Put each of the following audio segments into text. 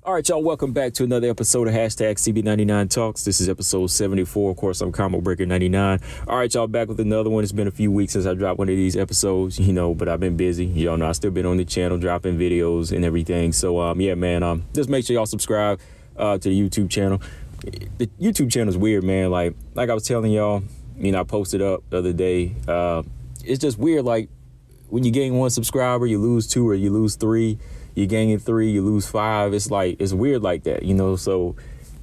All right, y'all, welcome back to another episode of Hashtag CB99 Talks. This is episode 74. Of course, I'm Combo Breaker 99. All right, y'all, back with another one. It's been a few weeks since I dropped one of these episodes, but I've been busy. Y'all know I've still been on the channel dropping videos and everything. So, yeah, man, just make sure y'all subscribe to the YouTube channel. The YouTube channel is weird, man. Like I was telling y'all, I posted up the other day. It's just weird, like, when you gain one subscriber, you lose two or you lose three. You gain 3, you lose 5. It's like, it's weird like that, So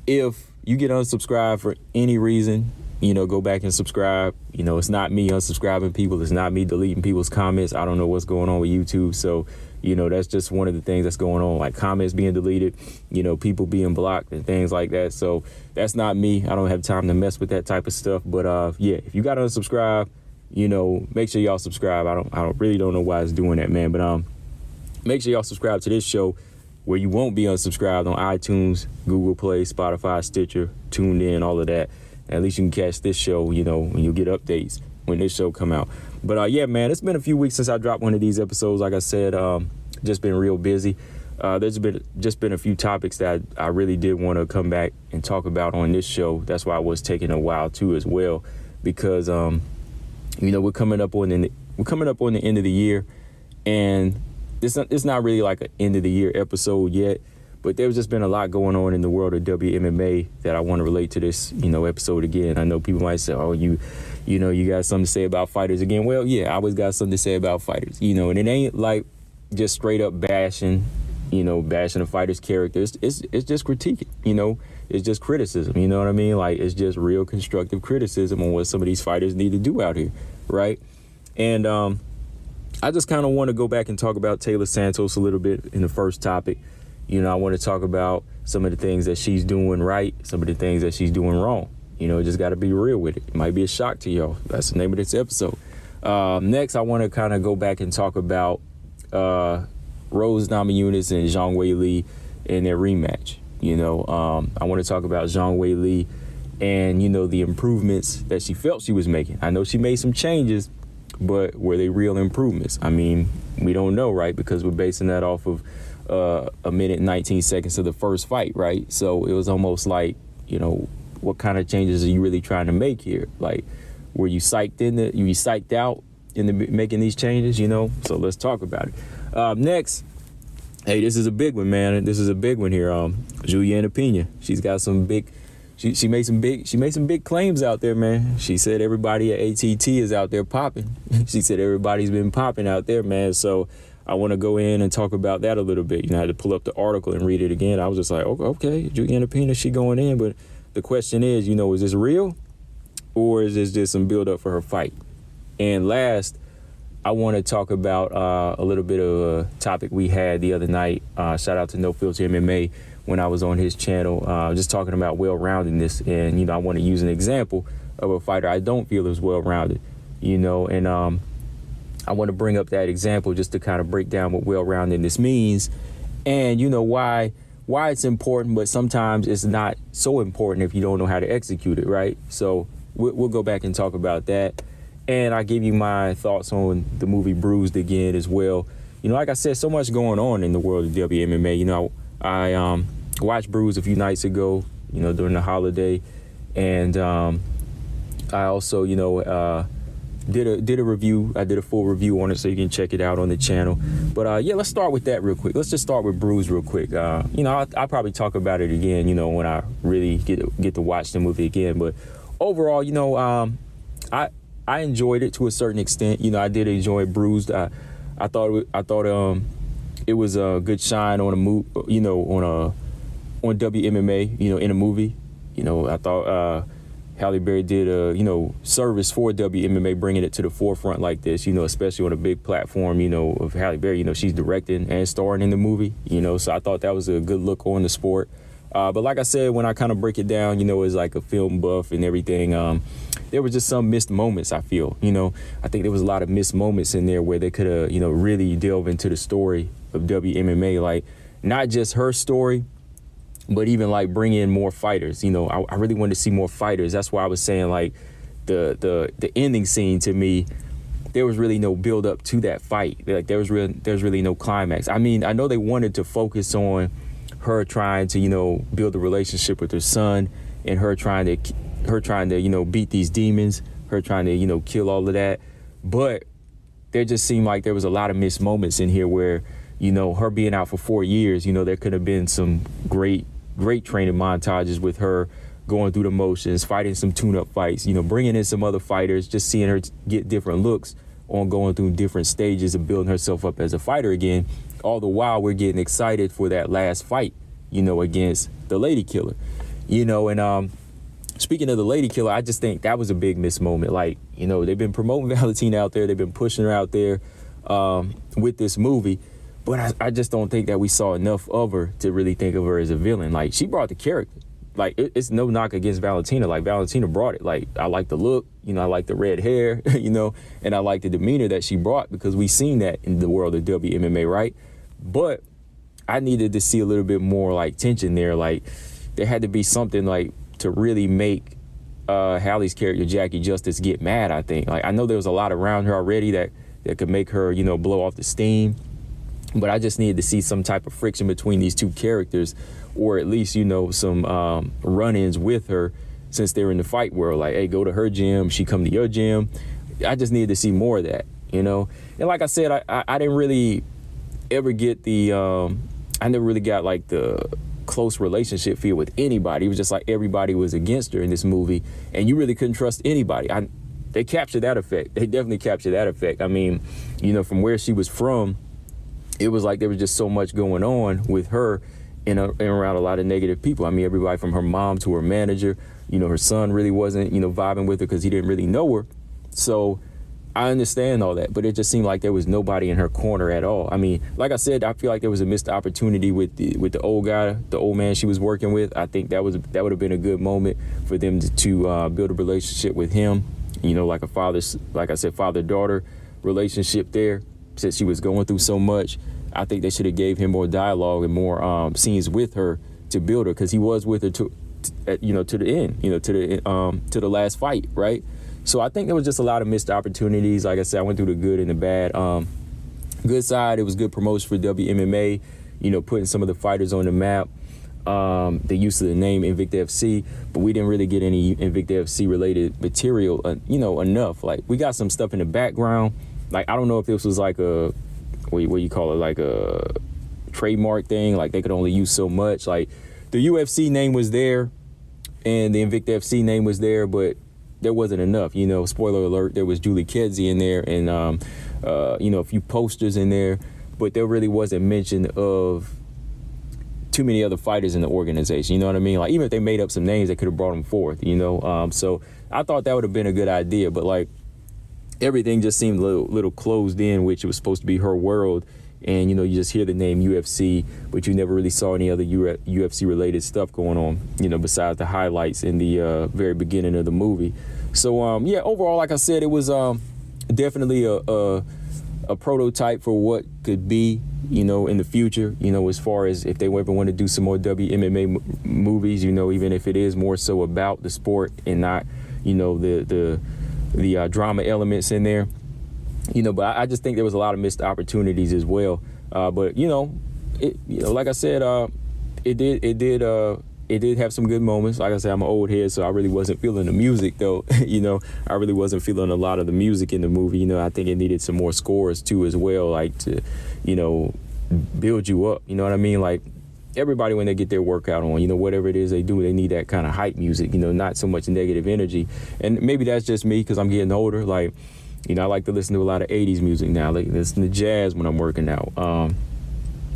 if you get unsubscribed for any reason, go back and subscribe. It's not me unsubscribing people. It's not me deleting people's comments. I don't know what's going on with YouTube. So, that's just one of the things that's going on, like comments being deleted, people being blocked and things like that. So that's not me. I don't have time to mess with that type of stuff. But yeah, if you got to unsubscribe, make sure y'all subscribe. I really don't know why it's doing that, man. But make sure y'all subscribe to this show where you won't be unsubscribed on iTunes, Google Play, Spotify, Stitcher, Tuned In, all of that. At least you can catch this show, when you'll get updates when this show come out. But yeah, man, it's been a few weeks since I dropped one of these episodes. Like I said, just been real busy. There's been a few topics that I really did want to come back and talk about on this show. That's why I was taking a while too as well, because we're coming up on the end of the year, and it's not really like an end of the year episode yet, but there's just been a lot going on in the world of WMMA that I want to relate to this, episode again. I know people might say, oh, you got something to say about fighters again. Well, yeah, I always got something to say about fighters, and it ain't like just straight up bashing the fighter's characters. It's just critiquing, it's just criticism, you know what I mean? Like, it's just real constructive criticism on what some of these fighters need to do out here, right? And I just kind of want to go back and talk about Taila Santos a little bit in the first topic. I want to talk about some of the things that she's doing right, some of the things that she's doing wrong. Just got to be real with it. It might be a shock to y'all. That's the name of this episode. Next, I want to kind of go back and talk about Rose Namajunas and Zhang Weili in their rematch. I want to talk about Zhang Weili and, the improvements that she felt she was making. I know she made some changes, but were they real improvements? I mean, we don't know, right? Because we're basing that off of a minute and 19 seconds of the first fight, right? So it was almost like, what kind of changes are you really trying to make here? Like, were you psyched out in making these changes, So let's talk about it. Next, hey, this is a big one, man. This is a big one here. Julianna Pena. She's got some big. She made some big claims out there, man. She said everybody at ATT is out there popping. She said everybody's been popping out there, man. So I want to go in and talk about that a little bit. I had to pull up the article and read it again. I was just like, okay, Julianna Pena, she going in. But the question is, is this real, or is this just some build up for her fight? And last, I want to talk about a little bit of a topic we had the other night. Shout out to No Filter MMA when I was on his channel, just talking about well-roundedness. And, I want to use an example of a fighter I don't feel is well-rounded, and I want to bring up that example just to kind of break down what well-roundedness means and, why it's important, but sometimes it's not so important if you don't know how to execute it, right? So we'll go back and talk about that. And I give you my thoughts on the movie Bruised again as well. Like I said, so much going on in the world of WMMA. I watched Bruised a few nights ago, during the holiday. And I also, did a review. I did a full review on it, so you can check it out on the channel. But yeah, let's start with that real quick. Let's just start with Bruised real quick. I'll probably talk about it again, when I really get to watch the movie again. But overall, I enjoyed it to a certain extent. I did enjoy Bruised. I thought it was a good shine on on WMMA, in a movie. I thought Halle Berry did a, service for WMMA, bringing it to the forefront like this, especially on a big platform, of Halle Berry. She's directing and starring in the movie, so I thought that was a good look on the sport. But like I said, when I kind of break it down, as like a film buff and everything, there was just some missed moments, I feel. I think there was a lot of missed moments in there where they could have, really delve into the story of WMMA, like not just her story, but even like bring in more fighters. I really wanted to see more fighters. That's why I was saying, like, the ending scene, to me, there was really no build up to that fight. Like, there's really no climax. I mean, I know they wanted to focus on her trying to, build a relationship with her son, and her trying to, beat these demons, her trying to, kill all of that. But there just seemed like there was a lot of missed moments in here where, her being out for 4 years, there could have been some great training montages with her going through the motions, fighting some tune-up fights, bringing in some other fighters, just seeing her get different looks on going through different stages of building herself up as a fighter again. All the while we're getting excited for that last fight, against the Lady Killer, and speaking of the Lady Killer, I just think that was a big missed moment. Like, they've been promoting Valentina out there. They've been pushing her out there with this movie. But I just don't think that we saw enough of her to really think of her as a villain. Like, she brought the character. Like, it's no knock against Valentina. Like, Valentina brought it. Like, I like the look, I like the red hair, and I like the demeanor that she brought, because we've seen that in the world of WMMA, right? But I needed to see a little bit more, like, tension there. Like, there had to be something, like, to really make Hallie's character, Jackie Justice, get mad, I think. Like, I know there was a lot around her already that could make her, blow off the steam. But I just needed to see some type of friction between these two characters, or at least, some run-ins with her, since they're in the fight world. Like, hey, go to her gym, she come to your gym. I just needed to see more of that, And like I said, I didn't really ever get I never really got, like, the close relationship feel with anybody. It was just like everybody was against her in this movie, and you really couldn't trust anybody. They captured that effect. They definitely captured that effect. I mean, from where she was from, it was like there was just so much going on with her and around a lot of negative people. I mean, everybody from her mom to her manager, her son really wasn't, vibing with her because he didn't really know her. So I understand all that, but it just seemed like there was nobody in her corner at all. I mean, like I said, I feel like there was a missed opportunity with the old guy, the old man she was working with. I think that would have been a good moment for them to build a relationship with him, like a father-daughter relationship there, since she was going through so much. I think they should have gave him more dialogue and more scenes with her to build her, because he was with her to the end, to the last fight, right? So I think there was just a lot of missed opportunities. Like I said, I went through the good and the bad. Good side, it was good promotion for WMMA, putting some of the fighters on the map. The use of the name Invicta FC, but we didn't really get any Invicta FC related material, enough. Like, we got some stuff in the background. Like, I don't know if this was like a, what you call it, like a trademark thing. Like, they could only use so much. Like, the UFC name was there and the Invicta FC name was there, but there wasn't enough. Spoiler alert, there was Julie Kedzie in there, and a few posters in there, but there really wasn't mention of too many other fighters in the organization. You know what I mean? Like, even if they made up some names, they could have brought them forth. So I thought that would have been a good idea, but like, everything just seemed a little closed in, which it was supposed to be her world. And, you just hear the name UFC, but you never really saw any other UFC related stuff going on, besides the highlights in the very beginning of the movie. So, overall, like I said, it was definitely a prototype for what could be, in the future, as far as if they ever want to do some more WMMA movies, even if it is more so about the sport and not, the drama elements in there, but I just think there was a lot of missed opportunities as well. But like I said, it did have some good moments. Like I said, I'm an old head, so I really wasn't feeling the music though. I really wasn't feeling a lot of the music in the movie. I think it needed some more scores too as well, like to, build you up. You know what I mean? Like, everybody, when they get their workout on, whatever it is they do, they need that kind of hype music, not so much negative energy. And maybe that's just me because I'm getting older. Like, I like to listen to a lot of 80s music now. Like, listen to jazz when I'm working out. I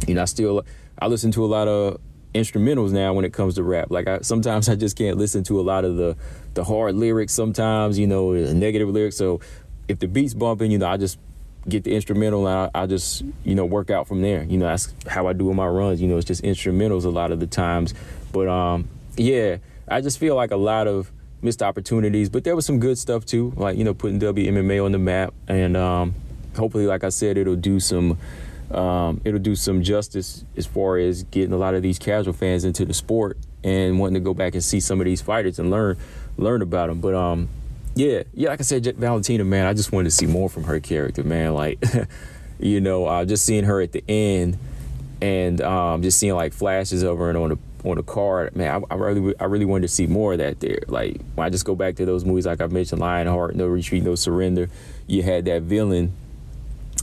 listen to a lot of instrumentals now when it comes to rap. Like, sometimes I just can't listen to a lot of the hard lyrics sometimes, the negative lyrics. So if the beat's bumping, I just get the instrumental and I just, work out from there. That's how I do in my runs. It's just instrumentals a lot of the times. But I just feel like a lot of missed opportunities, but there was some good stuff too, like, putting WMMA on the map. And hopefully, like I said, it'll do some justice as far as getting a lot of these casual fans into the sport and wanting to go back and see some of these fighters and learn about them. But like I said, Valentina, man, I just wanted to see more from her character, man. Like, just seeing her at the end and just seeing like flashes of her and on the card, man, I really wanted to see more of that there. Like when I just go back to those movies, like I mentioned, Lionheart, No Retreat, No Surrender, you had that villain.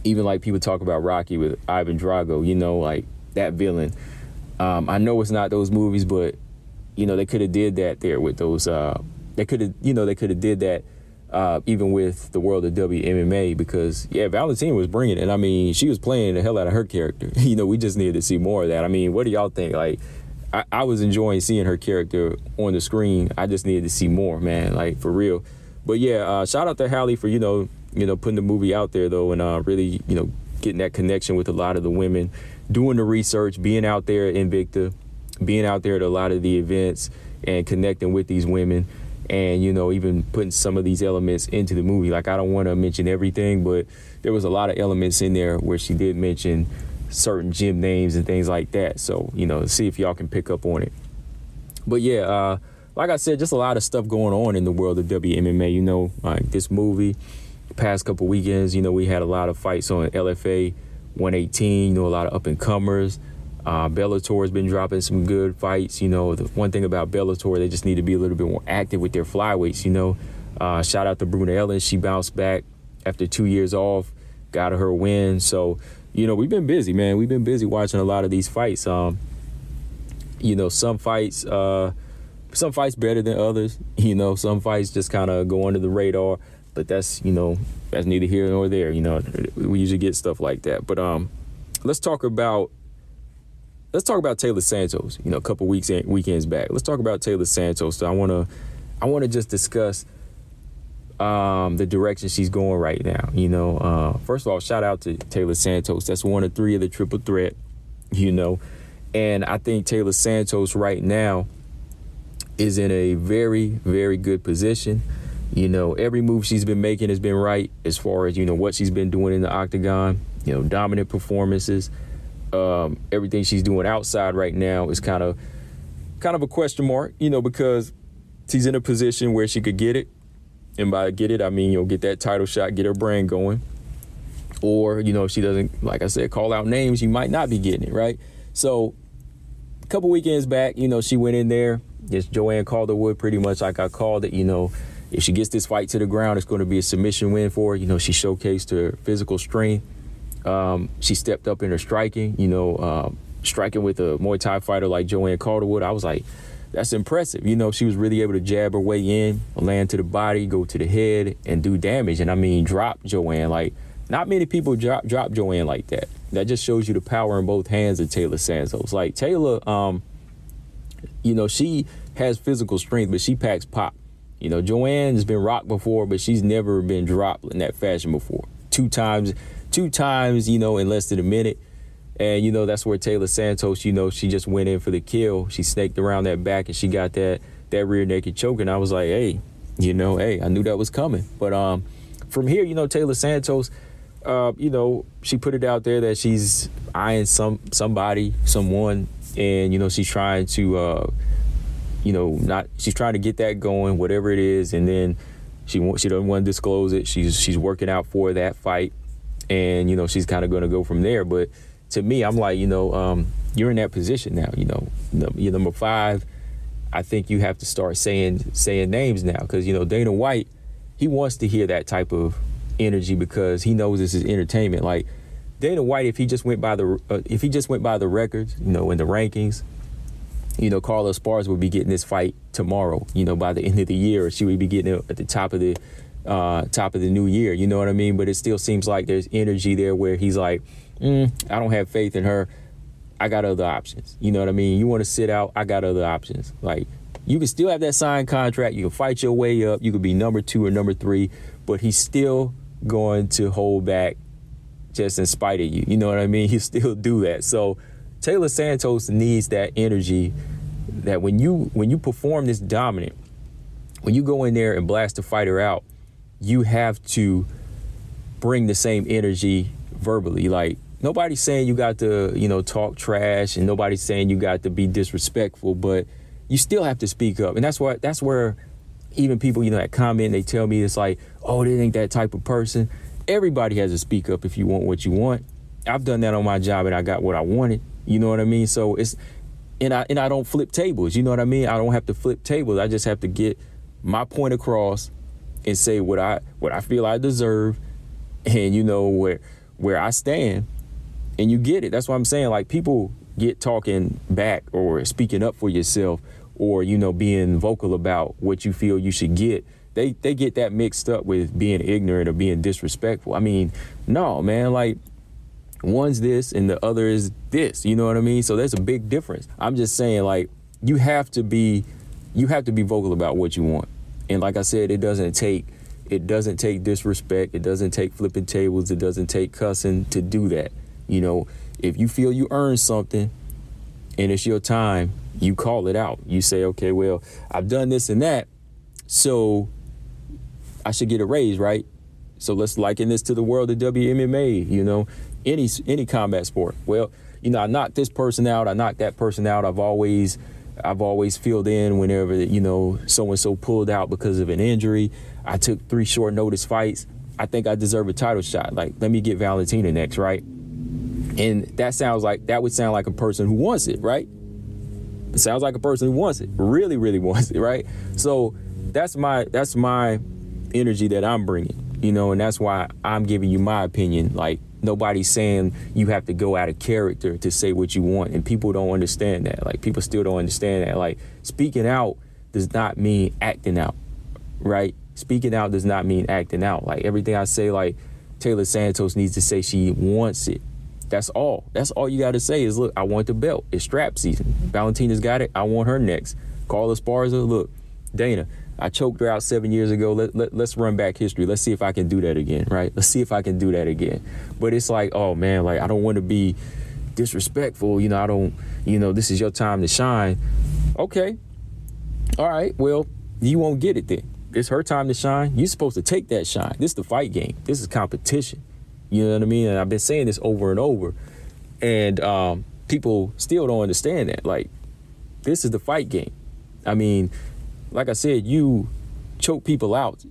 Even like people talk about Rocky with Ivan Drago, you know, like that villain. I know it's not those movies, but you know they could have did that there with those. They could have did that even with the world of WMMA, because Valentina was bringing it. And I mean, she was playing the hell out of her character. You know, we just needed to see more of that. I mean, what do y'all think? Like, I was enjoying seeing her character on the screen. I just needed to see more, man, like for real. But yeah, shout out to Halle for, you know, putting the movie out there though, and really, you know, getting that connection with a lot of the women, doing the research, being out there at Invicta, being out there at a lot of the events and connecting with these women, and, you know, even putting some of these elements into the movie. Like, I don't want to mention everything, but there was a lot of elements in there where she did mention certain gym names and things like that. So, you know, see if y'all can pick up on it. But yeah, like I said, just a lot of stuff going on in the world of WMMA. You know, like this movie, the past couple weekends, you know, we had a lot of fights on LFA 118, you know, a lot of up-and-comers. Bellator has been dropping some good fights. You know, the one thing about Bellator, they just need to be a little bit more active with their flyweights, you know. Shout out to Bruna Ellen. She bounced back after 2 years off, got her a win. So, you know, we've been busy, man. We've been busy watching a lot of these fights. You know, some fights better than others. You know, some fights just kind of go under the radar. But that's, you know, that's neither here nor there. You know, we usually get stuff like that. But let's talk about Taila Santos. You know, a couple weekends back. Let's talk about Taila Santos. So I wanna just discuss the direction she's going right now. You know, first of all, shout out to Taila Santos. That's one of 3 of the triple threat. You know, and I think Taila Santos right now is in a very, very good position. You know, every move she's been making has been right as far as, you know, what she's been doing in the octagon. You know, dominant performances. Everything she's doing outside right now is kind of a question mark, you know, because she's in a position where she could get it. And by get it, I mean, you'll get that title shot, get her brand going. Or, you know, if she doesn't, like I said, call out names, you might not be getting it, right? So a couple weekends back, you know, she went in there. Just Joanne Calderwood, pretty much like I called it. You know, if she gets this fight to the ground, it's going to be a submission win for her. You know, she showcased her physical strength. She stepped up in her striking, you know, striking with a Muay Thai fighter like Joanne Calderwood. I was like, that's impressive. You know, she was really able to jab her way in, land to the body, go to the head, and do damage. And I mean, drop Joanne. Like, not many people drop Joanne like that. That just shows you the power in both hands of Taila Santos. Like, Taila, you know, she has physical strength, but she packs pop. You know, Joanne has been rocked before, but she's never been dropped in that fashion before. Two times, you know, in less than a minute. And, you know, that's where Taila Santos, you know, she just went in for the kill. She snaked around that back and she got that rear naked choke. And I was like, hey, you know, I knew that was coming. But from here, you know, Taila Santos, you know, she put it out there that she's eyeing someone, and, you know, she's trying to, you know, she's trying to get that going, whatever it is. And then she doesn't want to disclose it. She's working out for that fight. And, you know, she's kind of going to go from there. But to me, I'm like, you know, you're in that position now. You know, you're number 5. I think you have to start saying names now, because, you know, Dana White, he wants to hear that type of energy because he knows this is entertainment. Like, Dana White, if he just went by the records, you know, in the rankings, you know, Carla Esparza would be getting this fight tomorrow. You know, by the end of the year, or she would be getting it at the top of the new year. You know what I mean? But it still seems like there's energy there where he's like, I don't have faith in her. I got other options. You know what I mean? You want to sit out? I got other options. Like, you can still have that signed contract. You can fight your way up. You could be number 2 or number 3, but he's still going to hold back just in spite of you. You know what I mean? He'll still do that. So Taila Santos needs that energy, that when you perform this dominant, when you go in there and blast the fighter out, you have to bring the same energy verbally. Like, nobody's saying you got to, you know, talk trash, and nobody's saying you got to be disrespectful, but you still have to speak up. And that's where even people, you know, that comment, they tell me it's like, oh, they ain't that type of person. Everybody has to speak up if you want what you want. I've done that on my job and I got what I wanted. You know what I mean? So and I don't flip tables. You know what I mean? I don't have to flip tables. I just have to get my point across and say what I feel I deserve, and you know where I stand, and you get it. That's what I'm saying. Like, people get talking back or speaking up for yourself, or you know, being vocal about what you feel you should get. They get that mixed up with being ignorant or being disrespectful. I mean, no, man. Like, one's this and the other is this. You know what I mean? So there's a big difference. I'm just saying, like, you have to be vocal about what you want. And like I said, it doesn't take disrespect. It doesn't take flipping tables. It doesn't take cussing to do that. You know, if you feel you earned something and it's your time, you call it out. You say, okay, well, I've done this and that, so I should get a raise, right? So let's liken this to the world of WMMA, you know, any combat sport. Well, you know, I knocked this person out. I knocked that person out. I've always filled in whenever, you know, so-and-so pulled out because of an injury. I took 3 short notice fights. I think I deserve a title shot. Like, let me get Valentina next, right? And that would sound like a person who wants it, right? It sounds like a person who wants it, really, really wants it, right? So that's my energy that I'm bringing, you know, and that's why I'm giving you my opinion. Like, nobody's saying you have to go out of character to say what you want, and people don't understand that. Like, people still don't understand that. Like, speaking out does not mean acting out, right? Speaking out does not mean acting out. Like, everything I say, like, Taila Santos needs to say she wants it. That's all. That's all you got to say is, look, I want the belt. It's strap season. Valentina's got it. I want her next. Carla Esparza, look, Dana, I choked her out 7 years ago. Let's run back history. Let's see if I can do that again, right? Let's see if I can do that again. But it's like, oh, man, like, I don't want to be disrespectful. You know, this is your time to shine. Okay. All right. Well, you won't get it then. It's her time to shine. You're supposed to take that shine. This is the fight game. This is competition. You know what I mean? And I've been saying this over and over. And people still don't understand that. Like, this is the fight game. I mean, like I said, you choke people out.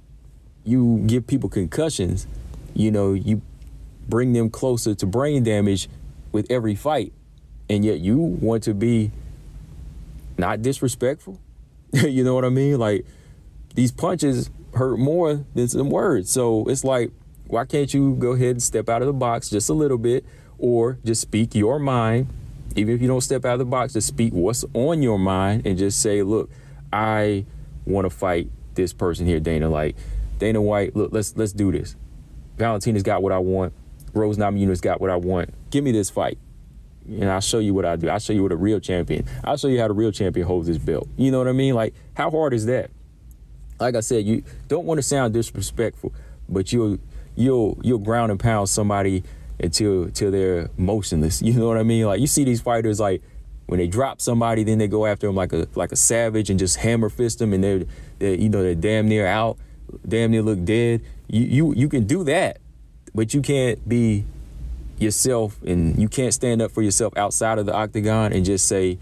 You give people concussions. You know, you bring them closer to brain damage with every fight. And yet you want to be not disrespectful. You know what I mean? Like, these punches hurt more than some words. So it's like, why can't you go ahead and step out of the box just a little bit, or just speak your mind? Even if you don't step out of the box, just speak what's on your mind and just say, look, I want to fight this person here, Dana. Like, Dana White, look, let's do this. Valentina's got what I want. Rose Namajunas got what I want. Give me this fight, and I'll show you what I do. I'll show you what a real champion. I'll show you how the real champion holds his belt. You know what I mean? Like, how hard is that? Like I said, you don't want to sound disrespectful, but you'll ground and pound somebody until they're motionless. You know what I mean? Like, you see these fighters, like, when they drop somebody, then they go after them like a savage and just hammer fist them, and they're damn near out, damn near look dead. You can do that, but you can't be yourself, and you can't stand up for yourself outside of the octagon and just say,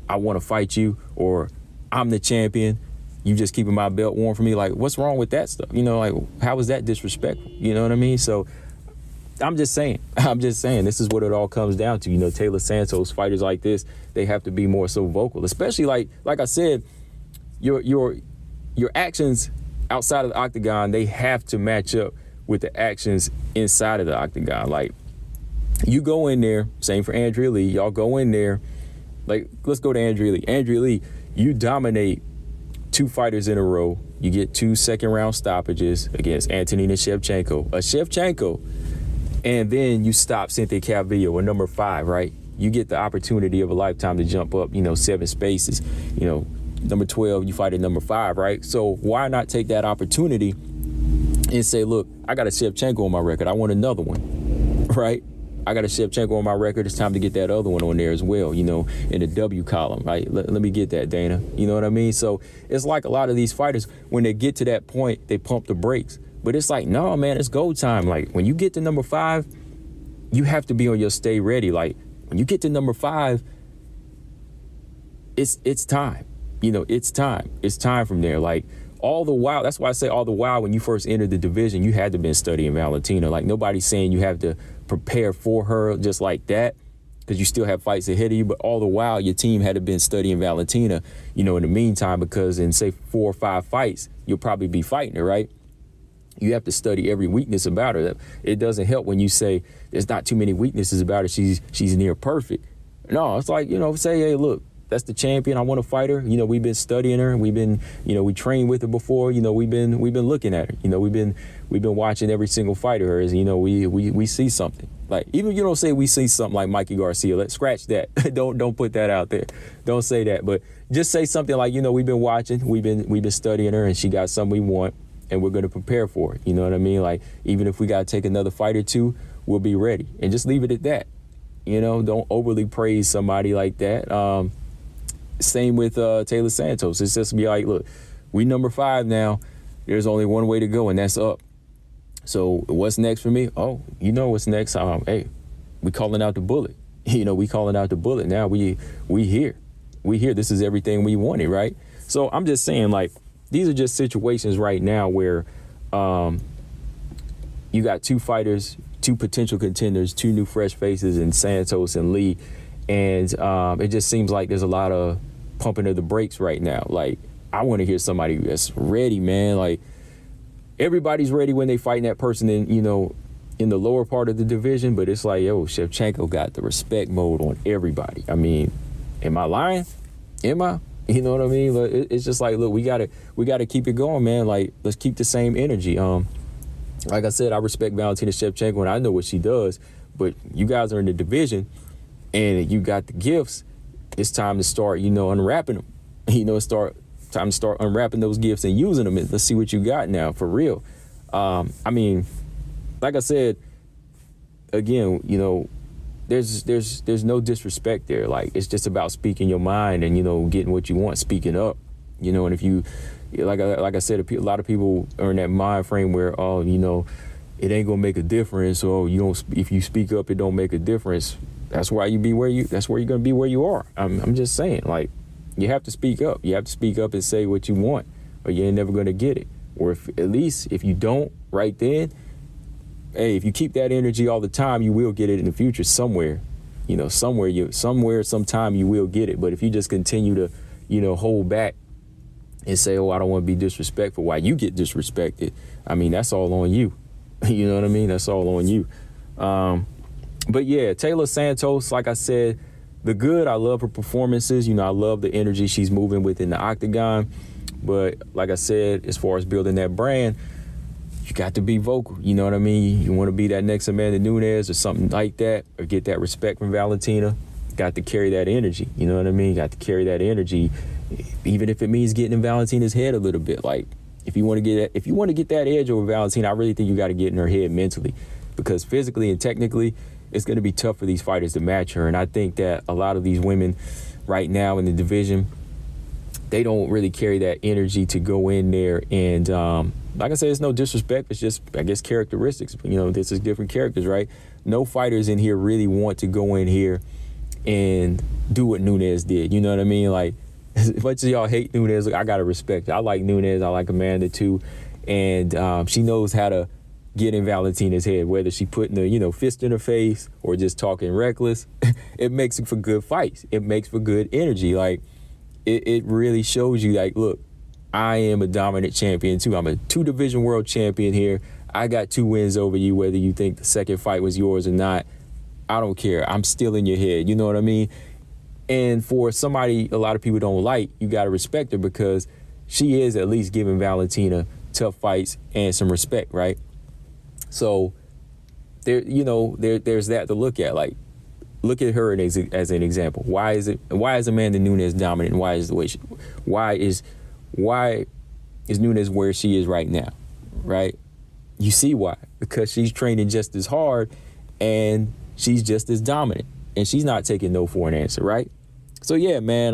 I want to fight you, or I'm the champion. You just keeping my belt warm for me. Like, what's wrong with that stuff? You know, like, how is that disrespectful? You know what I mean? So I'm just saying, this is what it all comes down to. You know, Taila Santos, fighters like this, they have to be more so vocal, especially like I said, your actions outside of the octagon, they have to match up with the actions inside of the octagon. Like, you go in there, same for Andrea Lee, y'all go in there, like, let's go to Andrea Lee. Andrea Lee, you dominate 2 fighters in a row. You get 2 second-round stoppages against Antonina Shevchenko. And then you stop Cynthia Calvillo at number 5, right? You get the opportunity of a lifetime to jump up, 7 spaces. Number 12, you fight at number 5, right? So why not take that opportunity and say, look, I got a Shevchenko on my record. I want another one, right? I got a Shevchenko on my record. It's time to get that other one on there as well, in the W column, right? Let me get that, Dana. You know what I mean? So it's like a lot of these fighters, when they get to that point, they pump the brakes. But it's like, no, man, it's go time. Like, when you get to number 5, you have to be on your stay ready. Like, when you get to number 5, it's time. It's time. It's time from there. Like, all the while, that's why I say all the while, when you first entered the division, you had to been studying Valentina. Like, nobody's saying you have to prepare for her just like that, because you still have fights ahead of you. But all the while, your team had to been studying Valentina, in the meantime, because in, say, 4 or 5 fights, you'll probably be fighting her, right? You have to study every weakness about her. It doesn't help when you say there's not too many weaknesses about her. She's near perfect. No, it's like, say, hey, look, that's the champion. I want to fight her. We've been studying her. We've been, we trained with her before. We've been looking at her. We've been watching every single fight of hers. We see something. Like, even if you don't say we see something like Mikey Garcia, let's scratch that. Don't put that out there. Don't say that. But just say something like, we've been watching, we've been studying her, and she got something we want, and we're going to prepare for it. You know what I mean? Like, even if we got to take another fight or two, we'll be ready. And just leave it at that. Don't overly praise somebody like that. Same with Taila Santos. It's just be like, look, we number 5 now. There's only one way to go, and that's up. So what's next for me? Oh, what's next? Hey, we calling out the bullet. We calling out the bullet. Now we here. We here. This is everything we wanted, right? So I'm just saying, like, these are just situations right now where you got 2 fighters, 2 potential contenders, 2 new fresh faces in Santos and Lee. And it just seems like there's a lot of pumping of the brakes right now. Like, I want to hear somebody that's ready, man. Like, everybody's ready when they fighting that person in, in the lower part of the division. But it's like, yo, Shevchenko got the respect mode on everybody. I mean, am I lying? Am I? You know what I mean? Like, it's just like, look, we gotta keep it going, man. Like, let's keep the same energy. Like I said, I respect Valentina Shevchenko and I know what she does. But you guys are in the division, and you got the gifts. It's time to start, unwrapping them. Time to start unwrapping those gifts and using them. Let's see what you got now, for real. I mean, like I said, again, there's no disrespect there. Like, it's just about speaking your mind and, getting what you want, speaking up, and if you, like I said, a lot of people are in that mind frame where, it ain't gonna make a difference. Or if you speak up, it don't make a difference. That's why that's where you're gonna be where you are. I'm just saying, like, you have to speak up. You have to speak up and say what you want, or you ain't never gonna get it. Or at least if you don't right then, hey, if you keep that energy all the time, you will get it in the future somewhere. Sometime you will get it. But if you just continue to, hold back and say, oh, I don't want to be disrespectful, why you get disrespected, I mean, that's all on you. You know what I mean? That's all on you. But yeah, Taila Santos, like I said, the good, I love her performances. I love the energy she's moving with in the octagon. But like I said, as far as building that brand, you got to be vocal. You know what I mean? You want to be that next Amanda Nunes or something like that, or get that respect from Valentina. Got to carry that energy. You know what I mean? Got to carry that energy, even if it means getting in Valentina's head a little bit. Like, if you want to get that edge over Valentina, I really think you got to get in her head mentally, because physically and technically, it's going to be tough for these fighters to match her. And I think that a lot of these women right now in the division, they don't really carry that energy to go in there. And like I said, it's no disrespect. It's just, I guess, characteristics. This is different characters, right? No fighters in here really want to go in here and do what Nunes did. You know what I mean? Like, as much as y'all hate Nunes, I got to respect it. I like Nunes. I like Amanda too. And she knows how to get in Valentina's head, whether she putting a fist in her face or just talking reckless. It makes it for good fights. It makes for good energy. Like, it really shows you, like, look, I am a dominant champion too. I'm a 2-division world champion here. I got 2 wins over you, whether you think the second fight was yours or not. I don't care. I'm still in your head. You know what I mean? And for somebody a lot of people don't like, you got to respect her, because she is at least giving Valentina tough fights and some respect, right? So there's that to look at. Like, look at her as an example. Why is Amanda Nunes dominant? And why is Nunes where she is right now, right? You see why? Because she's training just as hard and she's just as dominant, and she's not taking no for an answer, right? So yeah, man,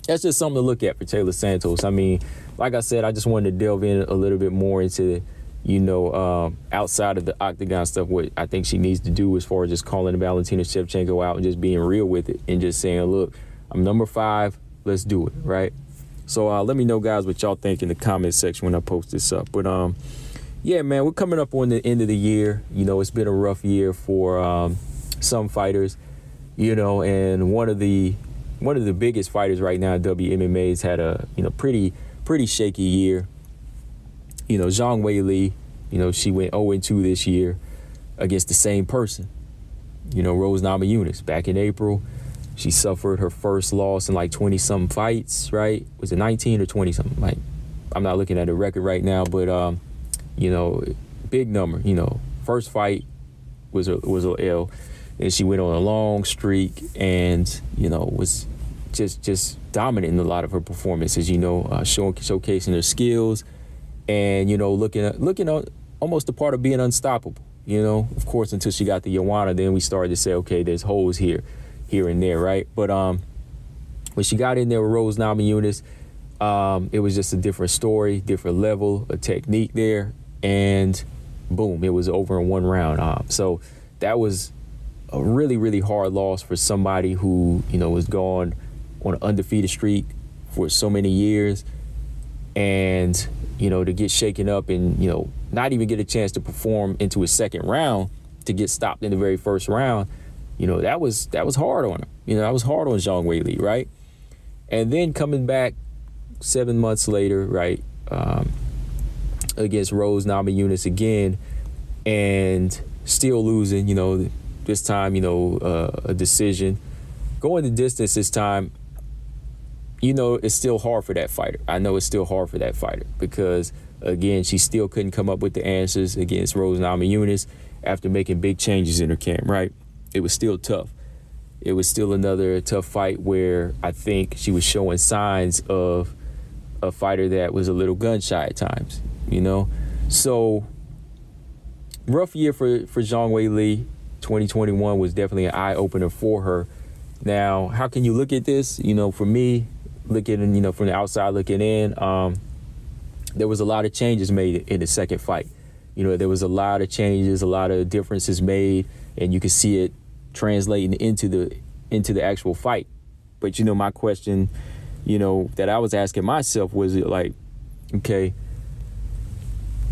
that's just something to look at for Taila Santos. I mean, like I said, I just wanted to delve in a little bit more into outside of the octagon stuff, what I think she needs to do as far as just calling Valentina Shevchenko out and just being real with it and just saying, look, I'm number 5. Let's do it, right? So let me know, guys, what y'all think in the comment section when I post this up. But yeah, man, we're coming up on the end of the year. It's been a rough year for some fighters. and one of the biggest fighters right now, WMMA's had a, pretty shaky year. Zhang Weili, she went 0-2 this year against the same person, Rose Namajunas. Back in April, she suffered her first loss in like 20-something fights, right? Was it 19 or 20-something? Like, I'm not looking at the record right now, but, big number, first fight was a L, and she went on a long streak and, was just dominant in a lot of her performances, showcasing her skills and, looking at almost the part of being unstoppable, of course, until she got the Julianna. Then we started to say, okay, there's holes here and there, right? But when she got in there with Rose Namajunas, it was just a different story, different level, a technique there, and boom, it was over in one round. So that was a really, really hard loss for somebody who, was gone on an undefeated streak for so many years, and, to get shaken up and, not even get a chance to perform into a second round, to get stopped in the very first round, that was hard on her. That was hard on Zhang Weili, right? And then coming back 7 months later, right, against Rose Namajunas again, and still losing, this time, a decision. Going the distance this time, it's still hard for that fighter. I know it's still hard for that fighter because, again, she still couldn't come up with the answers against Rose Namajunas after making big changes in her camp, right? It was still tough. It was still another tough fight where I think she was showing signs of a fighter that was a little gun shy at times, So rough year for Zhang Weili. 2021 was definitely an eye-opener for her. Now, how can you look at this? For me, looking, from the outside looking in, there was a lot of changes made in the second fight. There was a lot of changes, a lot of differences made, and you could see it translating into the actual fight. But, my question, that I was asking myself was like, okay,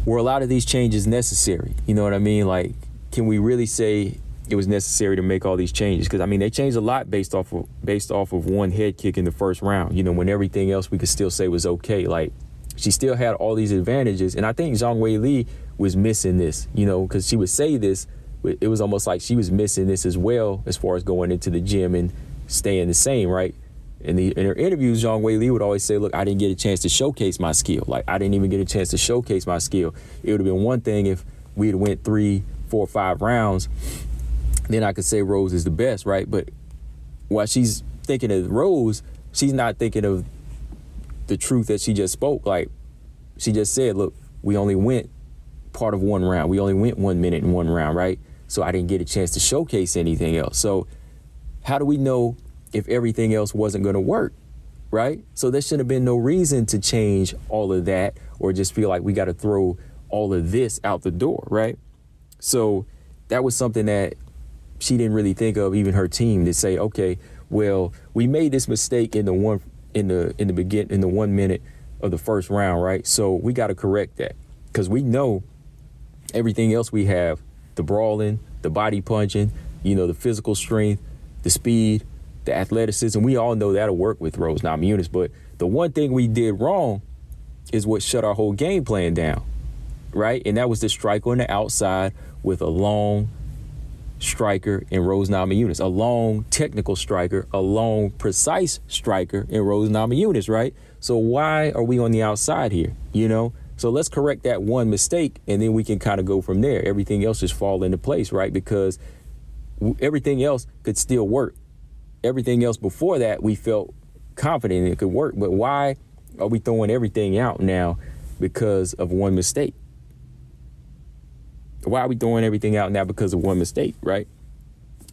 were a lot of these changes necessary? You know what I mean? Like, can we really say it was necessary to make all these changes? Because, they changed a lot based off of one head kick in the first round, when everything else we could still say was okay. Like, she still had all these advantages. And I think Zhang Weili was missing this, because she would say this, but it was almost like she was missing this as well as far as going into the gym and staying the same, right? In her interviews, Zhang Weili would always say, look, I didn't get a chance to showcase my skill. Like, I didn't even get a chance to showcase my skill. It would have been one thing if we had went 3, 4, 5 rounds, then I could say Rose is the best, right? But while she's thinking of Rose, she's not thinking of the truth that she just spoke. Like, she just said, look, we only went part of one round. We only went 1 minute in one round, right? So I didn't get a chance to showcase anything else. So how do we know if everything else wasn't going to work, right? So there should have been no reason to change all of that or just feel like we got to throw all of this out the door, right? So that was something that she didn't really think of, even her team, to say, okay, well, we made this mistake in the 1 minute of the first round, right? So we got to correct that because we know everything else we have, the brawling, the body punching, the physical strength, the speed, the athleticism. We all know that'll work with Rose Namajunas. But the one thing we did wrong is what shut our whole game plan down, right? And that was the strike on the outside with a long striker in Rose Namajunas, a long technical striker, a long precise striker in Rose Namajunas, right? So why are we on the outside here, So let's correct that one mistake, and then we can kind of go from there. Everything else just fall into place, right? Because everything else could still work. Everything else before that, we felt confident it could work. But why are we throwing everything out now because of one mistake? Why are we throwing everything out now because of one mistake, right?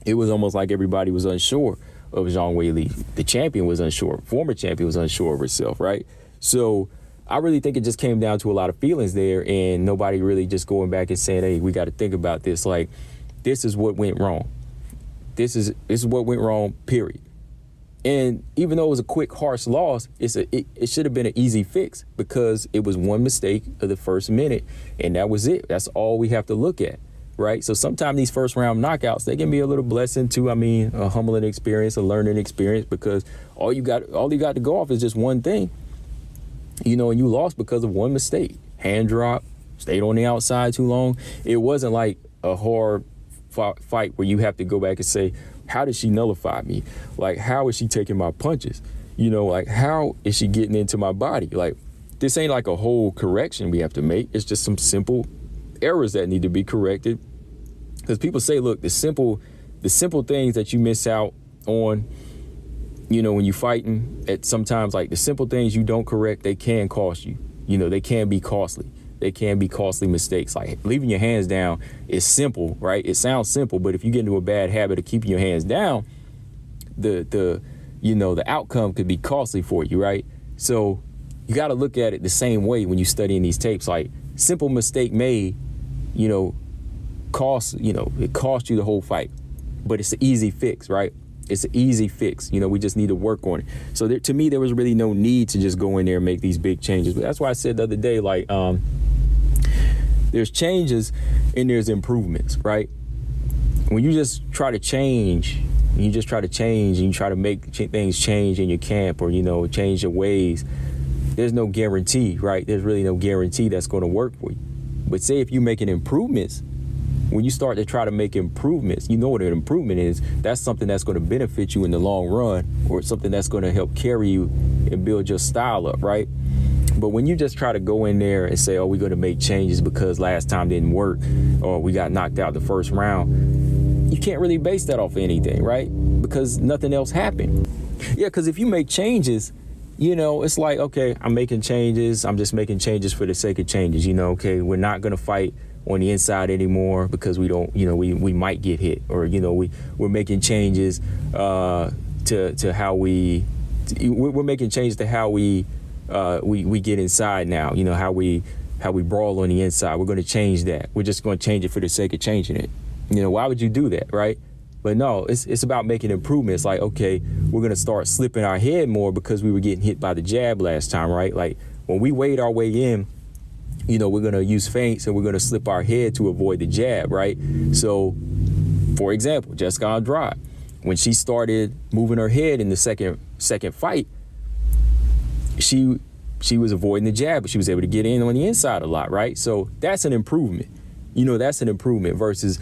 It was almost like everybody was unsure of Zhang Weili. The champion was unsure. Former champion was unsure of herself, right? So I really think it just came down to a lot of feelings there, and nobody really just going back and saying, hey, we got to think about this. Like, this is what went wrong. This is what went wrong, period. And even though it was a quick, harsh loss, it should have been an easy fix because it was one mistake of the first minute, and that was it. That's all we have to look at. right? So sometimes these first round knockouts, they can be a little blessing too. I mean, a humbling experience, a learning experience, because all you got to go off is just one thing, you know, and you lost because of one mistake. Hand drop, stayed on the outside too long. It wasn't like a hard fight where you have to go back and say, how did she nullify me? Like, how is she taking my punches? You know, like, how is she getting into my body? Like, this ain't like a whole correction we have to make. It's just some simple errors that need to be corrected. Because people say, look, the simple things that you miss out on, you know, when you fighting, at sometimes like the simple things you don't correct, they can cost you. You know, they can be costly. They can be costly mistakes. Like leaving your hands down is simple, right? It sounds simple, but if you get into a bad habit of keeping your hands down, the outcome could be costly for you, right? So you got to look at it the same way when you're studying these tapes. Like, simple mistake made, you know, it cost you the whole fight, but it's an easy fix, right? It's an easy fix. You know, we just need to work on it. So to me, there was really no need to just go in there and make these big changes. But that's why I said the other day, like, there's changes and there's improvements, right? When you just try to change, and you try to make things change in your camp, or, you know, change your ways, there's no guarantee, right? There's really no guarantee that's going to work for you. But say if you're making improvements, when you start to try to make improvements, you know what an improvement is. That's something that's going to benefit you in the long run, or something that's going to help carry you and build your style up, right? But when you just try to go in there and say, oh, we're going to make changes because last time didn't work, or we got knocked out the first round, you can't really base that off of anything, right? Because nothing else happened. Yeah, because if you make changes, you know, it's like, okay, I'm making changes. I'm just making changes for the sake of changes. You know, okay, we're not going to fight on the inside anymore because we don't, you know, we might get hit, or, you know, we're making changes to how we're making changes to how we get inside now, you know, how we brawl on the inside. We're going to change that. We're just going to change it for the sake of changing it. You know, why would you do that, right? But no, it's about making improvements. Like, okay, we're going to start slipping our head more because we were getting hit by the jab last time, right? Like, when we weighed our way in, you know, we're going to use feints and we're going to slip our head to avoid the jab, right? So, for example, Jessica Andrade, when she started moving her head in the second fight, she was avoiding the jab, but she was able to get in on the inside a lot, right? So that's an improvement. You know, that's an improvement versus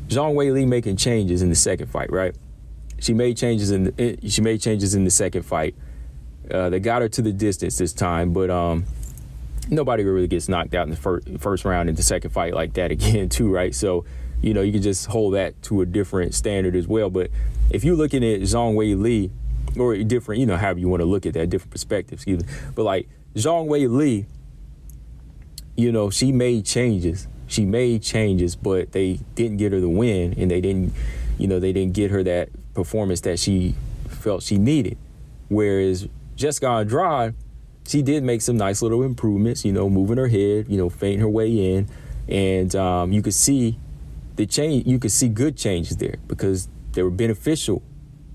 Zhang Weili making changes in the second fight, right? She made changes in the second fight. They got her to the distance this time, but nobody really gets knocked out in the first round in the second fight like that again, too, right? So, you know, you can just hold that to a different standard as well. But if you're looking at Zhang Weili, or different, you know, however you want to look at that, different perspectives, excuse me. But like Zhang Weili, you know, she made changes, but they didn't get her the win, and they didn't get her that performance that she felt she needed. Whereas Jessica Andrade, she did make some nice little improvements, you know, moving her head, you know, feinting her way in, and you could see the change. You could see good changes there because they were beneficial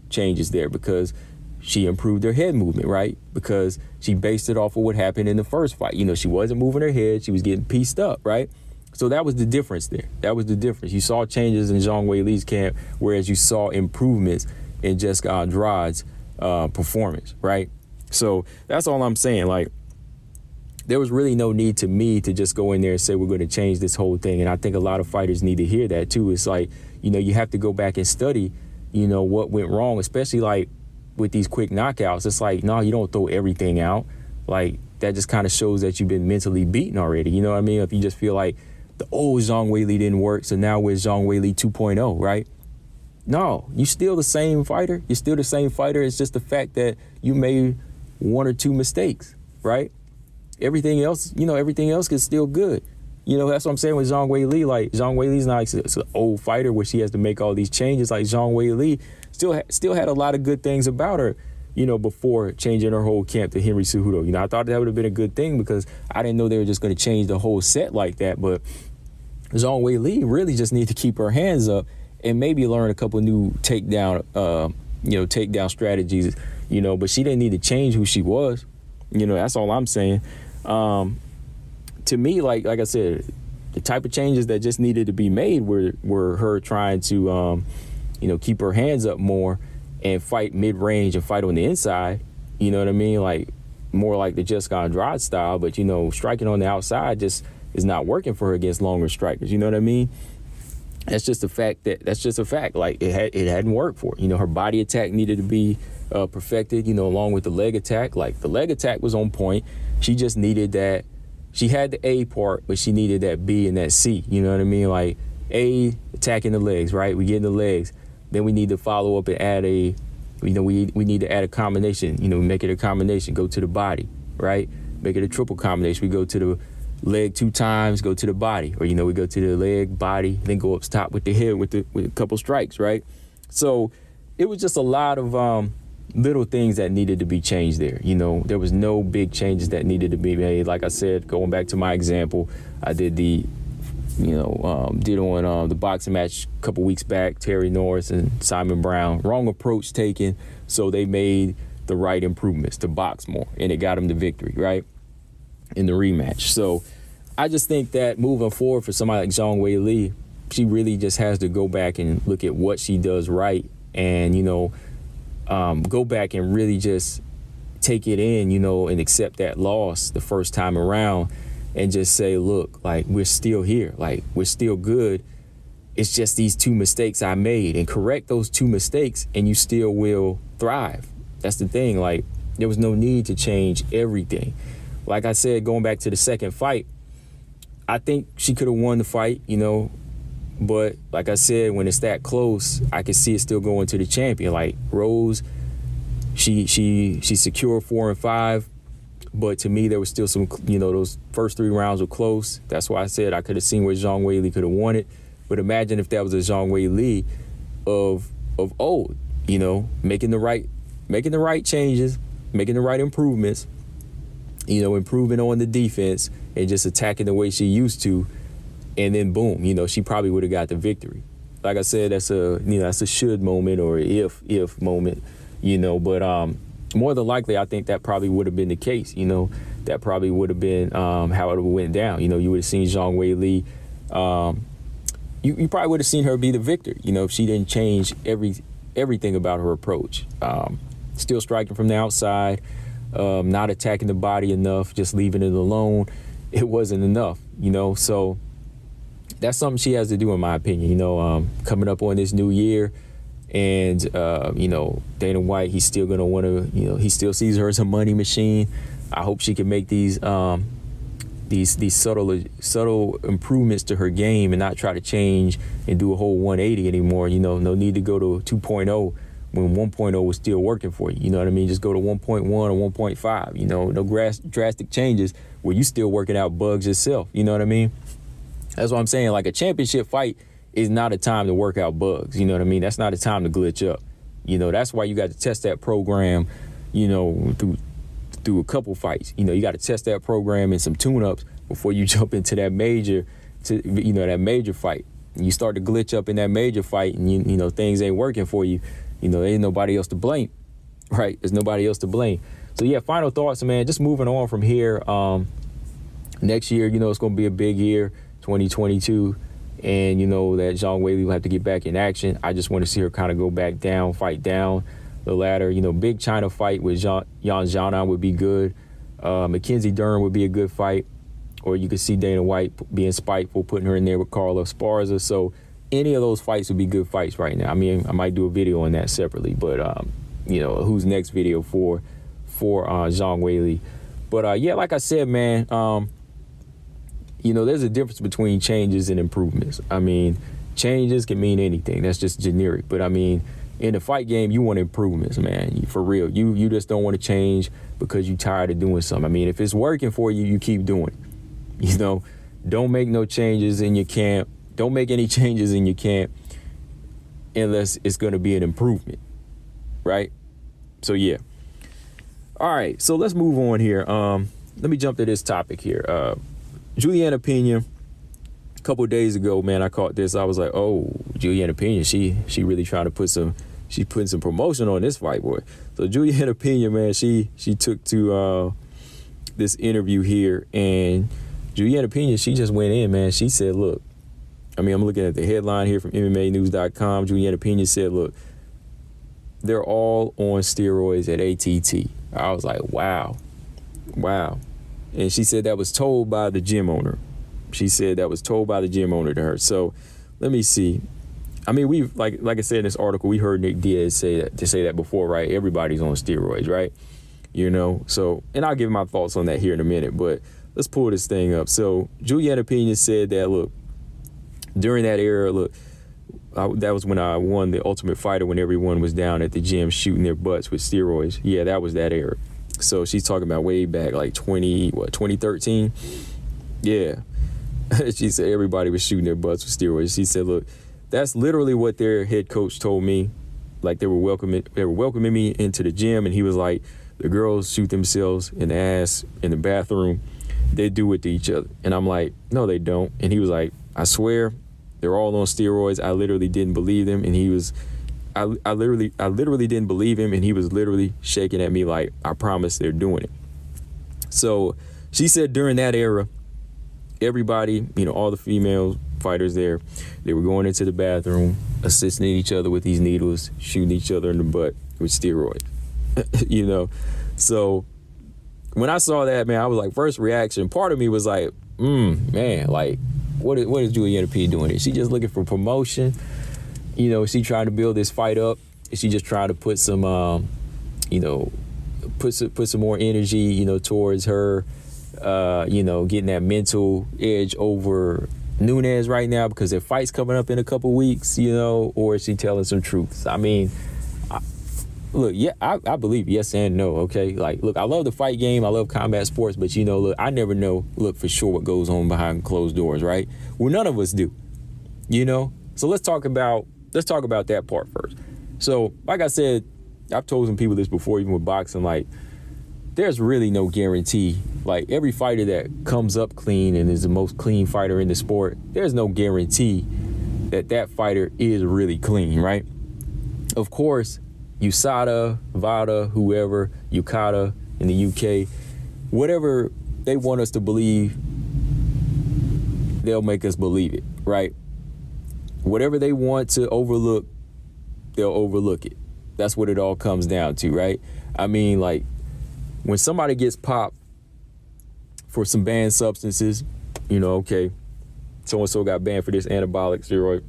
changes there, because she improved her head movement, right? Because she based it off of what happened in the first fight. You know, she wasn't moving her head, she was getting pieced up, right? So that was the difference there. That was the difference. You saw changes in Zhang Weili's camp, whereas you saw improvements in Jessica Andrade's performance, right? So that's all I'm saying. Like, there was really no need to me to just go in there and say we're going to change this whole thing. And I think a lot of fighters need to hear that too. It's like, you know, you have to go back and study, you know, what went wrong, especially like with these quick knockouts. It's like, no, you don't throw everything out. Like, that just kind of shows that you've been mentally beaten already. You know what I mean? If you just feel like the old Zhang Weili didn't work, so now we're Zhang Weili 2.0, right? No, you're still the same fighter. You're still the same fighter. It's just the fact that you made one or two mistakes, right? Everything else, you know, everything else is still good. You know, that's what I'm saying with Zhang Weili. Like, Zhang Weili's not like an old fighter where she has to make all these changes. Like, Zhang Weili still had a lot of good things about her, you know, before changing her whole camp to Henry Cejudo. You know, I thought that would have been a good thing because I didn't know they were just going to change the whole set like that. But Zhang Weili really just needs to keep her hands up and maybe learn a couple new takedown strategies, you know, but she didn't need to change who she was. You know, that's all I'm saying. To me, like I said, the type of changes that just needed to be made were her trying to, keep her hands up more and fight mid-range and fight on the inside. You know what I mean? Like more like the Jessica Andrade style, but, striking on the outside just is not working for her against longer strikers. You know what I mean? That's just a fact. Like it hadn't worked for her. Her body attack needed to be perfected, along with the leg attack. Like the leg attack was on point. She just needed that. She had the A part, but she needed that B and that C. You know what I mean? Like A, attacking the legs, right? We get in the legs. Then we need to follow up and add we need to add a combination, make it a combination, go to the body, right? Make it a triple combination. We go to the leg 2 times, go to the body, or, we go to the leg, body, then go up top with the head with a couple strikes, right? So it was just a lot of little things that needed to be changed there. There was no big changes that needed to be made. Like I said, going back to my example, I did on the boxing match a couple weeks back, Terry Norris and Simon Brown. Wrong approach taken, so they made the right improvements to box more, and it got them the victory, right, in the rematch. So I just think that moving forward for somebody like Zhang Weili, she really just has to go back and look at what she does right and, go back and really just take it in, and accept that loss the first time around and just say, look, like, we're still here. Like, we're still good. It's just these 2 mistakes I made, and correct those 2 mistakes and you still will thrive. That's the thing. Like, there was no need to change everything. Like I said, going back to the second fight, I think she could have won the fight, but like I said, when it's that close, I can see it still going to the champion. Like Rose, she secured 4 and 5. But to me, there was still some, those first 3 rounds were close. That's why I said I could have seen where Zhang Weili could have won it. But imagine if that was a Zhang Weili of old, making the right changes, making the right improvements, improving on the defense and just attacking the way she used to. And then boom, she probably would have got the victory. Like I said, that's a should moment or if moment, but more than likely, I think that probably would have been the case. That probably would have been how it went down. You would have seen Zhang Weili. You probably would have seen her be the victor. If she didn't change everything about her approach. Still striking from the outside, not attacking the body enough, just leaving it alone. It wasn't enough. So that's something she has to do, in my opinion. Coming up on this new year. And, Dana White, he's still going to want to, he still sees her as a money machine. I hope she can make these subtle improvements to her game and not try to change and do a whole 180 anymore. No need to go to 2.0 when 1.0 was still working for you. You know what I mean? Just go to 1.1 or 1.5, no drastic changes where you still working out bugs yourself. You know what I mean? That's what I'm saying. Like a championship fight is not a time to work out bugs. You know what I mean? That's not a time to glitch up. That's why you got to test that program, through a couple fights. You got to test that program and some tune-ups before you jump into that major, that major fight. And you start to glitch up in that major fight and, things ain't working for you. There ain't nobody else to blame, right? There's nobody else to blame. So, yeah, final thoughts, man. Just moving on from here. Next year, it's going to be a big year, 2022. And that Zhang Weili will have to get back in action. I just want to see her kind of go back down, fight down the ladder. Big China fight with Yan Xiaonan would be good. Mackenzie Dern would be a good fight. Or you could see Dana White being spiteful, putting her in there with Carla Esparza. So any of those fights would be good fights right now. I mean, I might do a video on that separately. But, who's next video for Zhang Weili. But, yeah, like I said, man, there's a difference between changes and improvements. I mean, changes can mean anything. That's just generic. But, I mean, in the fight game, you want improvements, man. For real. You just don't want to change because you're tired of doing something. I mean, if it's working for you, you keep doing it. Don't make no changes in your camp. Don't make any changes in your camp unless it's going to be an improvement, right? So, yeah. All right, so let's move on here. Let me jump to this topic here. Julianna Pena, a couple of days ago, man, I caught this. I was like, oh, Julianna Pena, she really trying to she's putting some promotion on this fight, boy. So Julianna Pena, man, she took to this interview here, and Julianna Pena, she just went in, man. She said, look, I mean, I'm looking at the headline here from MMAnews.com. Julianna Pena said, look, they're all on steroids at ATT. I was like, wow. And she said that was told by the gym owner. She said that was told by the gym owner to her. So let me see. I mean, we've like I said in this article, we heard Nick Diaz say that before, right? Everybody's on steroids, right? You know, so, and I'll give my thoughts on that here in a minute, but let's pull this thing up. So Julianna Pena said that, look, during that era, look, that was when I won the Ultimate Fighter, when everyone was down at the gym shooting their butts with steroids. Yeah, that was that era. So she's talking about way back, like 2013? Yeah. She said everybody was shooting their butts with steroids. She said, look, that's literally what their head coach told me. Like, they were welcoming me into the gym, and he was like, the girls shoot themselves in the ass in the bathroom. They do it to each other. And I'm like, no, they don't. And he was like, I swear, they're all on steroids. I literally didn't believe them. And he was, I literally didn't believe him. And he was literally shaking at me like, I promise they're doing it. So she said during that era, everybody, you know, all the female fighters there, they were going into the bathroom, assisting each other with these needles, shooting each other in the butt with steroids, you know? So when I saw that, man, I was like, first reaction, part of me was like, man, like, what is Julianna P doing? Is she just looking for promotion? You know, is she trying to build this fight up? Is she just trying to put some, you know, put some more energy, you know, towards her, you know, getting that mental edge over Nunes right now because their fight's coming up in a couple weeks, you know, or is she telling some truths? I mean, look, yeah, I believe yes and no, okay? Like, look, I love the fight game. I love combat sports, but, you know, look, I never know, look, for sure what goes on behind closed doors, right? Well, none of us do, you know? So let's talk about that part first. So, like I said, I've told some people this before, even with boxing, like, there's really no guarantee. Like, every fighter that comes up clean and is the most clean fighter in the sport, there's no guarantee that fighter is really clean, right? Of course, USADA, VADA, whoever, UKADA in the UK, whatever they want us to believe, they'll make us believe it, right? Whatever they want to overlook, they'll overlook it. That's what it all comes down to, right? I mean, like, when somebody gets popped for some banned substances, you know, okay, so-and-so got banned for this anabolic steroid.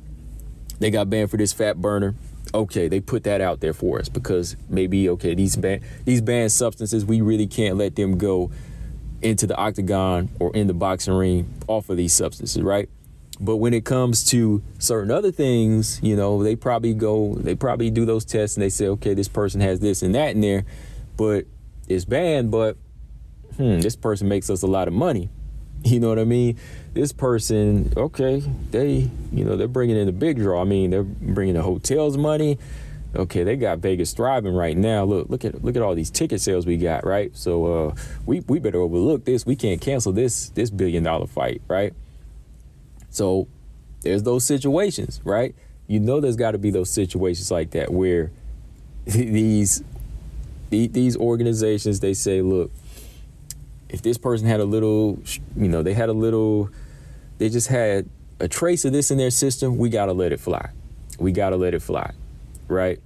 They got banned for this fat burner. Okay, they put that out there for us because maybe, okay, these banned substances, we really can't let them go into the octagon or in the boxing ring off of these substances, right? But when it comes to certain other things, you know, they probably do those tests and they say, okay, this person has this and that in there, but it's banned, but this person makes us a lot of money. You know what I mean? This person, okay, they're bringing in the big draw. I mean, they're bringing the hotels money. Okay, they got Vegas thriving right now. Look at all these ticket sales we got, right? So we better overlook this. We can't cancel this $1 billion fight, right? So there's those situations, right? You know, there's got to be those situations like that where these organizations, they say, look, if this person had a little, you know, they just had a trace of this in their system, we got to let it fly. We got to let it fly, right?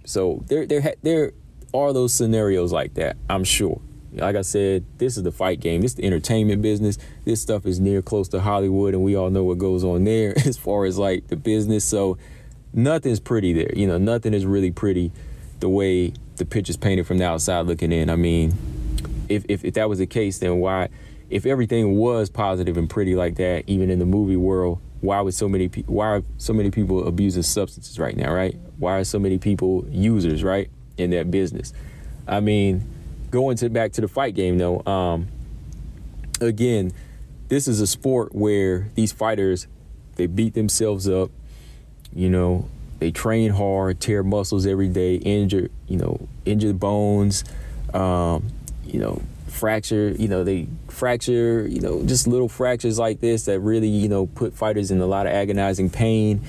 So there are those scenarios like that, I'm sure. Like I said, this is the fight game. This is the entertainment business. This stuff is near close to Hollywood, and we all know what goes on there as far as, like, the business. So nothing's pretty there. You know, nothing is really pretty the way the picture's painted from the outside looking in. I mean, if that was the case, then why, if everything was positive and pretty like that, even in the movie world, why are so many people abusing substances right now, right? Why are so many people users, right, in that business? I mean, back to the fight game, though, again, this is a sport where these fighters, they beat themselves up, you know, they train hard, tear muscles every day, injure bones, you know, they fracture, you know, just little fractures like this that really, you know, put fighters in a lot of agonizing pain.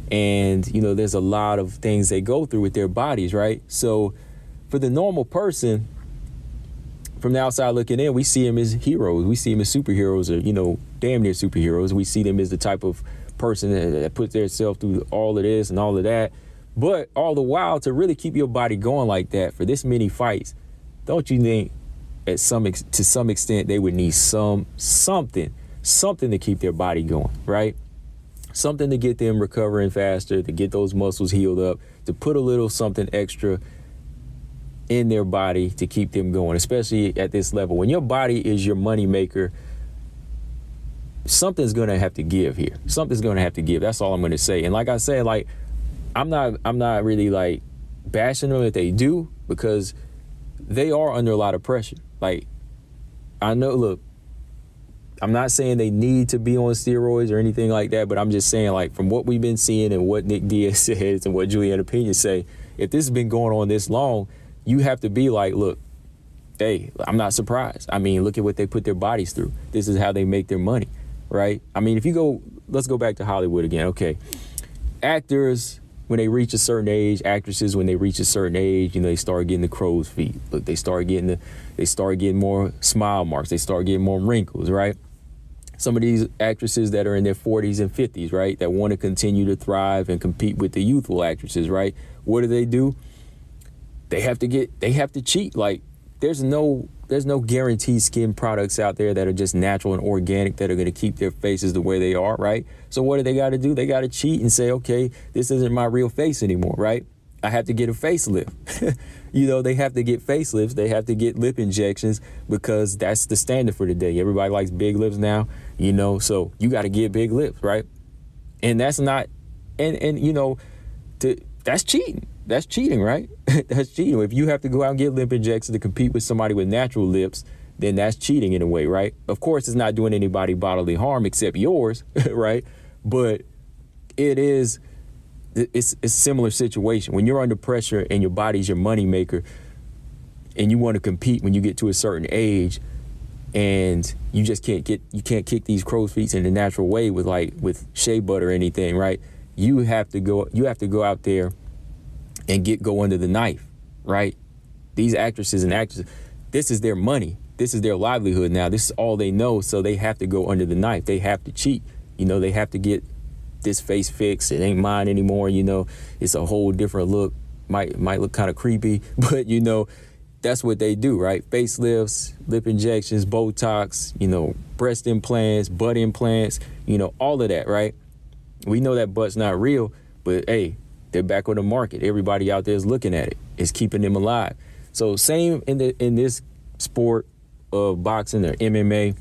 And, you know, there's a lot of things they go through with their bodies, right? So for the normal person, from the outside looking in, we see them as heroes. We see them as superheroes, or, you know, damn near superheroes. We see them as the type of person that puts themselves through all of this and all of that. But all the while, to really keep your body going like that for this many fights, don't you think to some extent they would need something to keep their body going, right? Something to get them recovering faster, to get those muscles healed up, to put a little something extra in their body to keep them going, especially at this level. When your body is your money maker, something's going to have to give here. Something's going to have to give. That's all I'm going to say. And like I said, like, I'm not really like bashing them if they do, because they are under a lot of pressure. Like, I know, look, I'm not saying they need to be on steroids or anything like that, but I'm just saying, like, from what we've been seeing and what Nick Diaz says and what Julianna Pena say, if this has been going on this long, you have to be like, look, hey, I'm not surprised. I mean, look at what they put their bodies through. This is how they make their money, right? I mean, let's go back to Hollywood again. Okay. Actors, when they reach a certain age, actresses, when they reach a certain age, you know, they start getting the crow's feet. Look, they start getting more smile marks. They start getting more wrinkles, right? Some of these actresses that are in their 40s and 50s, right, that want to continue to thrive and compete with the youthful actresses, right? What do? They have to cheat. Like, there's no guaranteed skin products out there that are just natural and organic that are going to keep their faces the way they are, right? So what do they got to do? They got to cheat and say, okay, this isn't my real face anymore, right? I have to get a facelift. You know, they have to get facelifts. They have to get lip injections, because that's the standard for today. Everybody likes big lips now, you know, so you got to get big lips, right? And that's not, and you know, that's cheating. That's cheating, right? That's cheating. If you have to go out and get lip injections to compete with somebody with natural lips, then that's cheating in a way, right? Of course, it's not doing anybody bodily harm except yours, right? But it's a similar situation. When you're under pressure and your body's your money maker, and you want to compete when you get to a certain age, and you just can't kick these crow's feet in the natural way with shea butter or anything, right? You have to go out there and go under the knife, right? These actresses and actors, this is their money. This is their livelihood now. This is all they know, so they have to go under the knife. They have to cheat. You know, they have to get this face fixed. It ain't mine anymore, you know. It's a whole different look. Might look kind of creepy, but, you know, that's what they do, right? Facelifts, lip injections, Botox, you know, breast implants, butt implants, you know, all of that, right? We know that butt's not real, but, hey, they're back on the market. Everybody out there is looking at it. It's keeping them alive. So same in this sport of boxing or MMA,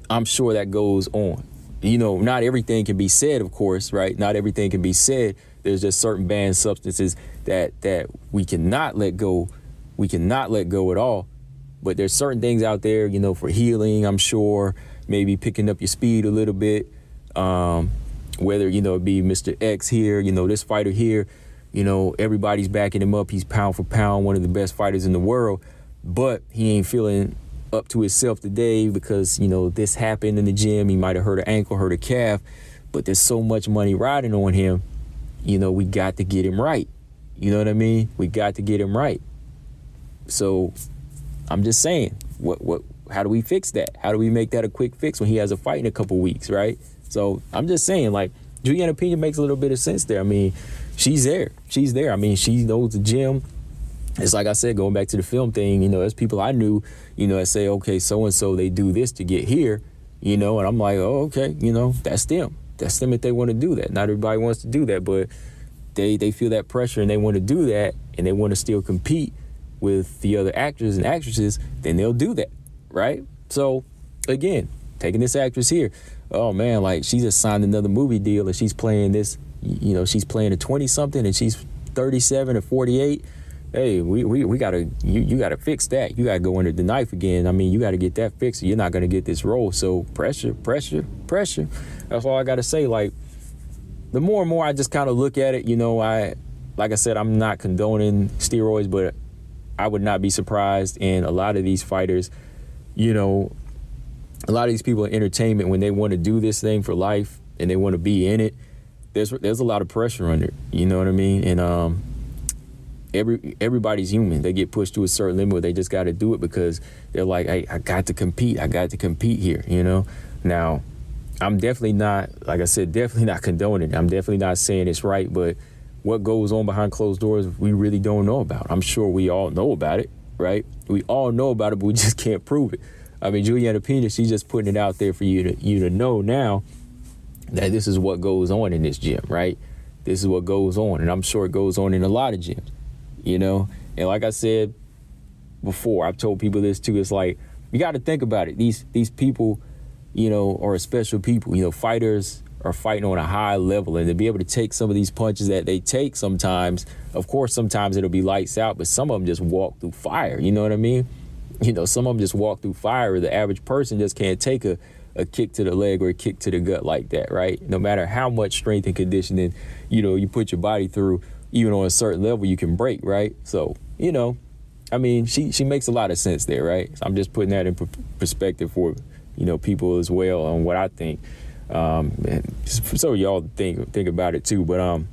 I'm sure that goes on. You know, not everything can be said, of course, right? Not everything can be said. There's just certain banned substances that we cannot let go. We cannot let go at all. But there's certain things out there, you know, for healing, I'm sure, maybe picking up your speed a little bit. Whether, you know, it be Mr. X here, you know, this fighter here, you know, everybody's backing him up. He's pound for pound one of the best fighters in the world, but he ain't feeling up to himself today because, you know, this happened in the gym. He might have hurt an ankle, hurt a calf, but there's so much money riding on him. You know, we got to get him right. You know what I mean? We got to get him right. So I'm just saying, how do we fix that? How do we make that a quick fix when he has a fight in a couple weeks, right? So I'm just saying, like, Julianna Pena makes a little bit of sense there. I mean, she's there. I mean, she knows the gym. It's like I said, going back to the film thing, you know, there's people I knew, you know, that say, okay, so-and-so, they do this to get here, you know, and I'm like, oh, okay, you know, that's them. That's them if they want to do that. Not everybody wants to do that, but they feel that pressure and they want to do that, and they want to still compete with the other actors and actresses, then they'll do that, right? So, again, taking this actress here, oh man, like, she just signed another movie deal and she's playing this, you know, she's playing a 20-something and she's 37 or 48. Hey, we gotta, you gotta fix that. You gotta go under the knife again. I mean, you gotta get that fixed. You're not gonna get this role. So pressure. That's all I gotta say. Like, the more and more I just kind of look at it, you know, like I said, I'm not condoning steroids, but I would not be surprised. And a lot of these fighters, you know, a lot of these people in entertainment, when they want to do this thing for life and they want to be in it, there's a lot of pressure under it. You know what I mean? And everybody's human. They get pushed to a certain limit where they just got to do it because they're like, hey, I got to compete. I got to compete here, you know? Now, I'm definitely not, like I said, definitely not condoning it. I'm definitely not saying it's right, but what goes on behind closed doors, we really don't know about. I'm sure we all know about it, right? We all know about it, but we just can't prove it. I mean, Julianna Pena, she's just putting it out there for you to know now that this is what goes on in this gym, right? This is what goes on, and I'm sure it goes on in a lot of gyms, you know? And like I said before, I've told people this too, it's like, you got to think about it. These people, you know, are special people. You know, fighters are fighting on a high level, and to be able to take some of these punches that they take sometimes, of course, sometimes it'll be lights out, but some of them just walk through fire, you know what I mean? You know, some of them just walk through fire. The average person just can't take a kick to the leg or a kick to the gut like that, right? No matter how much strength and conditioning, you know, you put your body through, even on a certain level, you can break, right? So, you know, I mean, she makes a lot of sense there, right? So I'm just putting that in perspective for, you know, people as well on what I think. And so y'all think about it too. But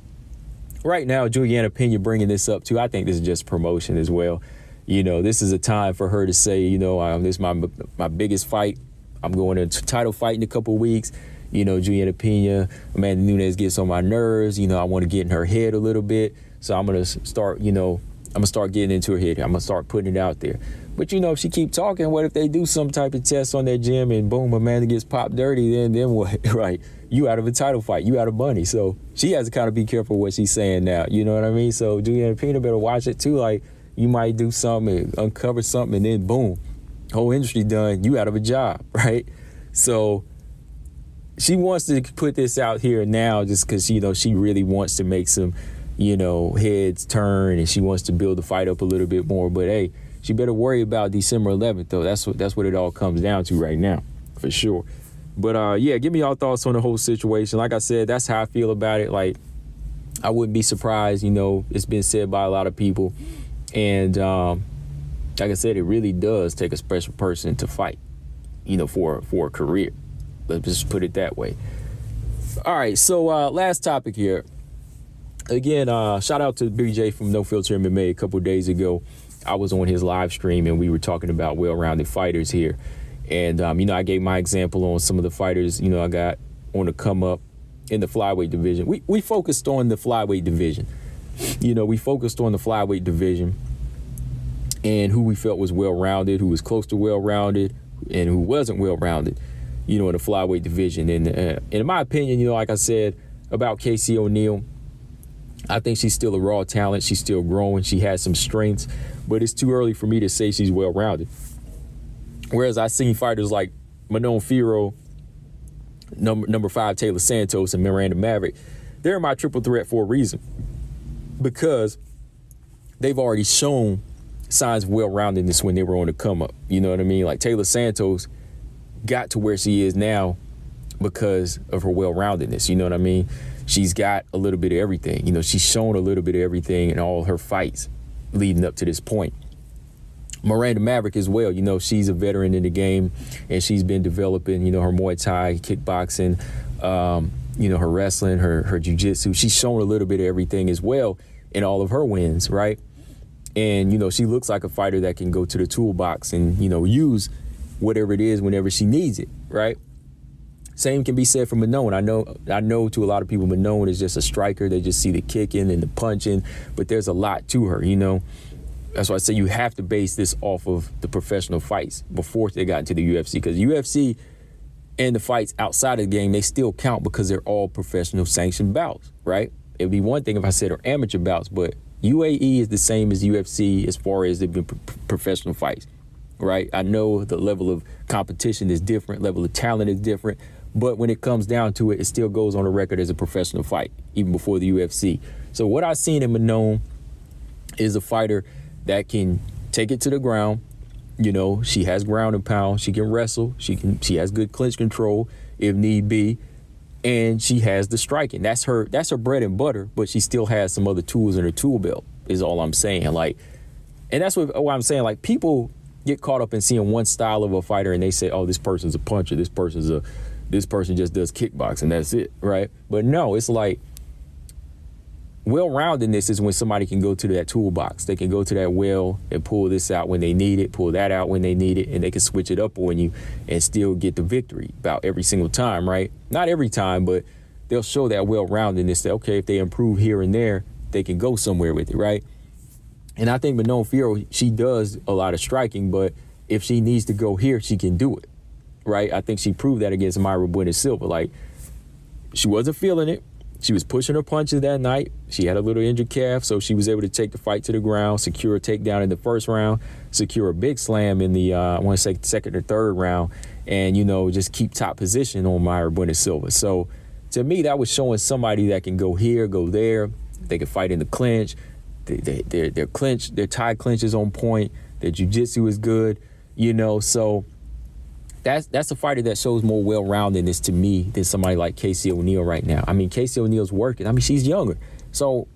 right now, Julianna Pena bringing this up too, I think this is just promotion as well. You know, this is a time for her to say, you know, this is my biggest fight. I'm going to title fight in a couple of weeks. You know, Julianna Pena, Amanda Nunes gets on my nerves. You know, I want to get in her head a little bit. So I'm going to start, you know, I'm going to start getting into her head. I'm going to start putting it out there. But, you know, if she keep talking, what if they do some type of test on their gym and boom, Amanda gets popped dirty, then what, right? You out of a title fight, you out of money. So she has to kind of be careful what she's saying now. You know what I mean? So Julianna Pena better watch it too. Like, you might do something, uncover something, and then boom, whole industry done, you out of a job, right? So she wants to put this out here now just because, you know, she really wants to make some, you know, heads turn, and she wants to build the fight up a little bit more. But hey, she better worry about December 11th though. That's what it all comes down to right now, for sure. But yeah, give me y'all thoughts on the whole situation. Like I said, that's how I feel about it. Like, I wouldn't be surprised, you know, it's been said by a lot of people. And like I said, it really does take a special person to fight, you know, for a career. Let's just put it that way. All right, so last topic here. Again, shout out to BJ from No Filter MMA a couple of days ago. I was on his live stream, and we were talking about well-rounded fighters here. And, you know, I gave my example on some of the fighters, you know, I got on the come up in the flyweight division. We focused on the flyweight division. You know, we focused on the flyweight division and who we felt was well-rounded, who was close to well-rounded, and who wasn't well-rounded, you know, in the flyweight division. And in my opinion, you know, like I said about Casey O'Neill, I think she's still a raw talent. She's still growing. She has some strengths, but it's too early for me to say she's well-rounded. Whereas I've seen fighters like Manon Fiorot, number 5 Taila Santos, and Miranda Maverick, they're my triple threat for a reason, because they've already shown signs of well-roundedness when they were on the come up. You know what I mean? Like, Taila Santos got to where she is now because of her well-roundedness. You know what I mean? She's got a little bit of everything. You know, she's shown a little bit of everything in all her fights leading up to this point. Miranda Maverick as well, you know, she's a veteran in the game, and she's been developing, you know, her Muay Thai, kickboxing, you know, her wrestling, her jiu-jitsu. She's shown a little bit of everything as well in all of her wins, right? And, you know, she looks like a fighter that can go to the toolbox and, you know, use whatever it is whenever she needs it, right? Same can be said for Manon. I know to a lot of people, Manon is just a striker. They just see the kicking and the punching, but there's a lot to her, you know? That's why I say you have to base this off of the professional fights before they got into the UFC, because UFC and the fights outside of the game, they still count because they're all professional sanctioned bouts, right? It'd be one thing if I said are amateur bouts, but UAE is the same as UFC as far as they've been professional fights, right? I know the level of competition is different, level of talent is different, but when it comes down to it, it still goes on the record as a professional fight, even before the UFC. So what I've seen in Manon is a fighter that can take it to the ground. You know, she has ground and pound. She can wrestle. She has good clinch control if need be, and she has the striking. That's her bread and butter. But she still has some other tools in her tool belt. Is all I'm saying. Like, and that's what I'm saying. Like, people get caught up in seeing one style of a fighter, and they say, "Oh, this person's a puncher. This person just does kickboxing. That's it, right?" But no, it's like, well-roundedness is when somebody can go to that toolbox. They can go to that well and pull this out when they need it, pull that out when they need it, and they can switch it up on you and still get the victory about every single time, right? Not every time, but they'll show that well-roundedness that, okay, if they improve here and there, they can go somewhere with it, right? And I think Manon Fiorot, she does a lot of striking, but if she needs to go here, she can do it, right? I think she proved that against Mayra Bueno Silva. Like, she wasn't feeling it. She was pushing her punches that night. She had a little injured calf, so she was able to take the fight to the ground, secure a takedown in the first round, secure a big slam in the, I want to say, second or third round, and, you know, just keep top position on Mayra Bueno Silva. So to me, that was showing somebody that can go here, go there. They can fight in the clinch. Their clinch, their tie clinch is on point. Their jiu-jitsu is good, you know, so that's a fighter that shows more well-roundedness to me than somebody like Casey O'Neill right now. I mean, Casey O'Neill's working. I mean, she's younger. So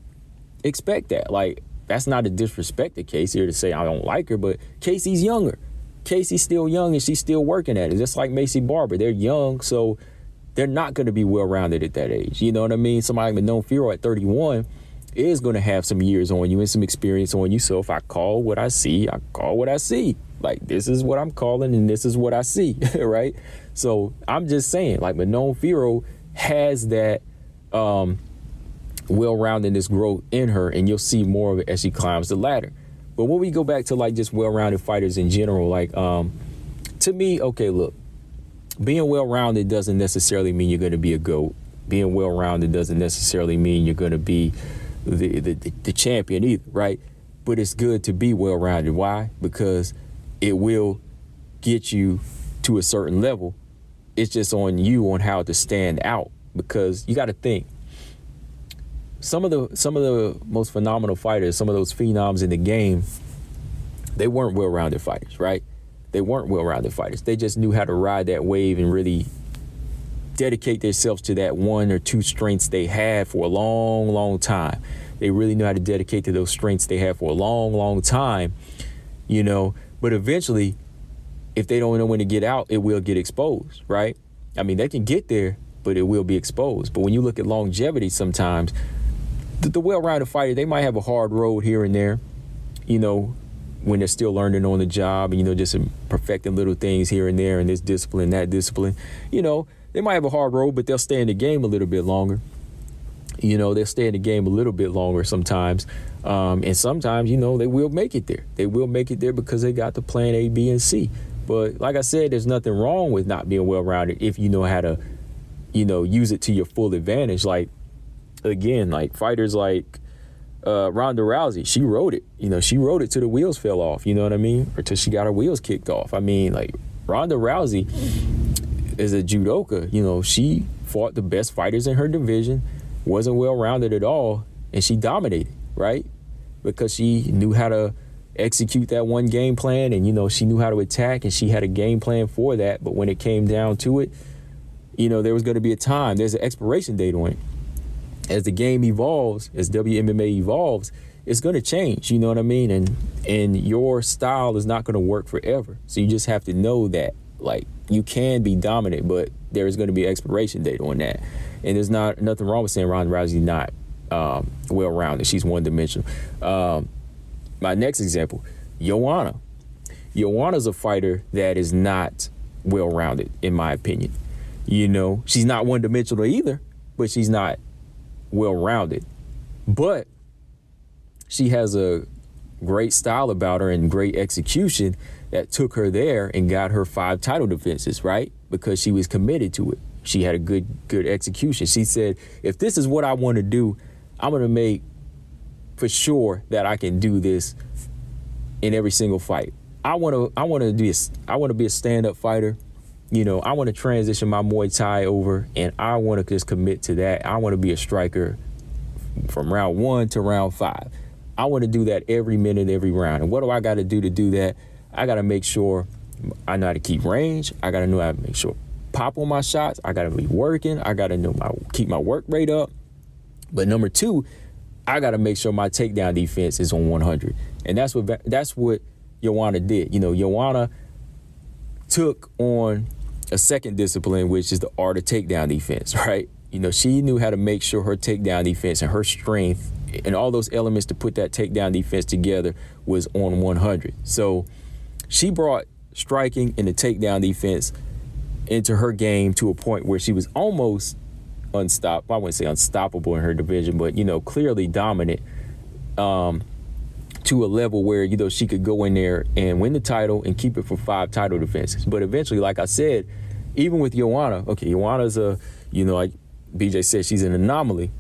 expect that. Like, that's not a disrespect to Casey or to say I don't like her, but Casey's younger. Casey's still young and she's still working at it. Just like Macy Barber. They're young, so they're not going to be well-rounded at that age. You know what I mean? Somebody like Manon Fiorot at 31 is going to have some years on you and some experience on you. So if I call what I see, I call what I see. Like, this is what I'm calling and this is what I see, right? So I'm just saying, like, Manon Fiorot has that well-roundedness growth in her, and you'll see more of it as she climbs the ladder. But when we go back to, like, just well-rounded fighters in general, like, to me, okay, look, being well-rounded doesn't necessarily mean you're going to be a GOAT. Being well-rounded doesn't necessarily mean you're going to be the champion either, right? But it's good to be well-rounded. Why? Because it will get you to a certain level. It's just on you on how to stand out, because you got to think. Some of the most phenomenal fighters, some of those phenoms in the game, they weren't well-rounded fighters, right? They weren't well-rounded fighters. They just knew how to ride that wave and really dedicate themselves to that one or two strengths they had for a long, long time. They really knew how to dedicate to those strengths they had for a long, long time, you know. But eventually, if they don't know when to get out, it will get exposed, right? I mean, they can get there, but it will be exposed. But when you look at longevity sometimes, the well-rounded fighter, they might have a hard road here and there, you know, when they're still learning on the job and, you know, just perfecting little things here and there in this discipline, that discipline. You know, they might have a hard road, but they'll stay in the game a little bit longer. You know, they'll stay in the game a little bit longer sometimes. And sometimes, you know, they will make it there. They will make it there because they got the plan A, B, and C. But like I said, there's nothing wrong with not being well-rounded if you know how to, you know, use it to your full advantage. Like, again, like fighters like Ronda Rousey, she rode it. You know, she rode it till the wheels fell off, you know what I mean? Or till she got her wheels kicked off. I mean, like, Ronda Rousey is a judoka. You know, she fought the best fighters in her division, wasn't well-rounded at all, and she dominated, right? Because she knew how to execute that one game plan, and, you know, she knew how to attack, and she had a game plan for that. But when it came down to it, you know, there was going to be a time. There's an expiration date on it. As the game evolves, as WMMA evolves, it's going to change, you know what I mean? And your style is not going to work forever. So you just have to know that, like, you can be dominant, but there is going to be an expiration date on that. And there's nothing wrong with saying Ronda Rousey not well-rounded. She's one-dimensional. My next example, Joanna. Joanna's a fighter that is not well-rounded, in my opinion. You know, she's not one-dimensional either, but she's not well-rounded. But she has a great style about her and great execution that took her there and got her 5 title defenses, right? Because she was committed to it. She had a good execution. She said, if this is what I want to do, I'm going to make for sure that I can do this in every single fight. I want to be a stand-up fighter. You know, I want to transition my Muay Thai over, and I want to just commit to that. I want to be a striker from round 1 to round 5. I want to do that every minute, every round. And what do I got to do that? I got to make sure I know how to keep range. I got to know how to make sure pop on my shots. I got to be working. I got to keep my work rate up. But number 2, I got to make sure my takedown defense is on 100. And that's what Joanna did. You know, Joanna took on a second discipline, which is the art of takedown defense, right? You know, she knew how to make sure her takedown defense and her strength and all those elements to put that takedown defense together was on 100. So she brought striking and the takedown defense into her game to a point where she was almost unstoppable. I wouldn't say unstoppable in her division, but, clearly dominant to a level where, she could go in there and win the title and keep it for 5 title defenses. But eventually, like I said, even with Joanna, Joanna's like BJ said, she's an anomaly.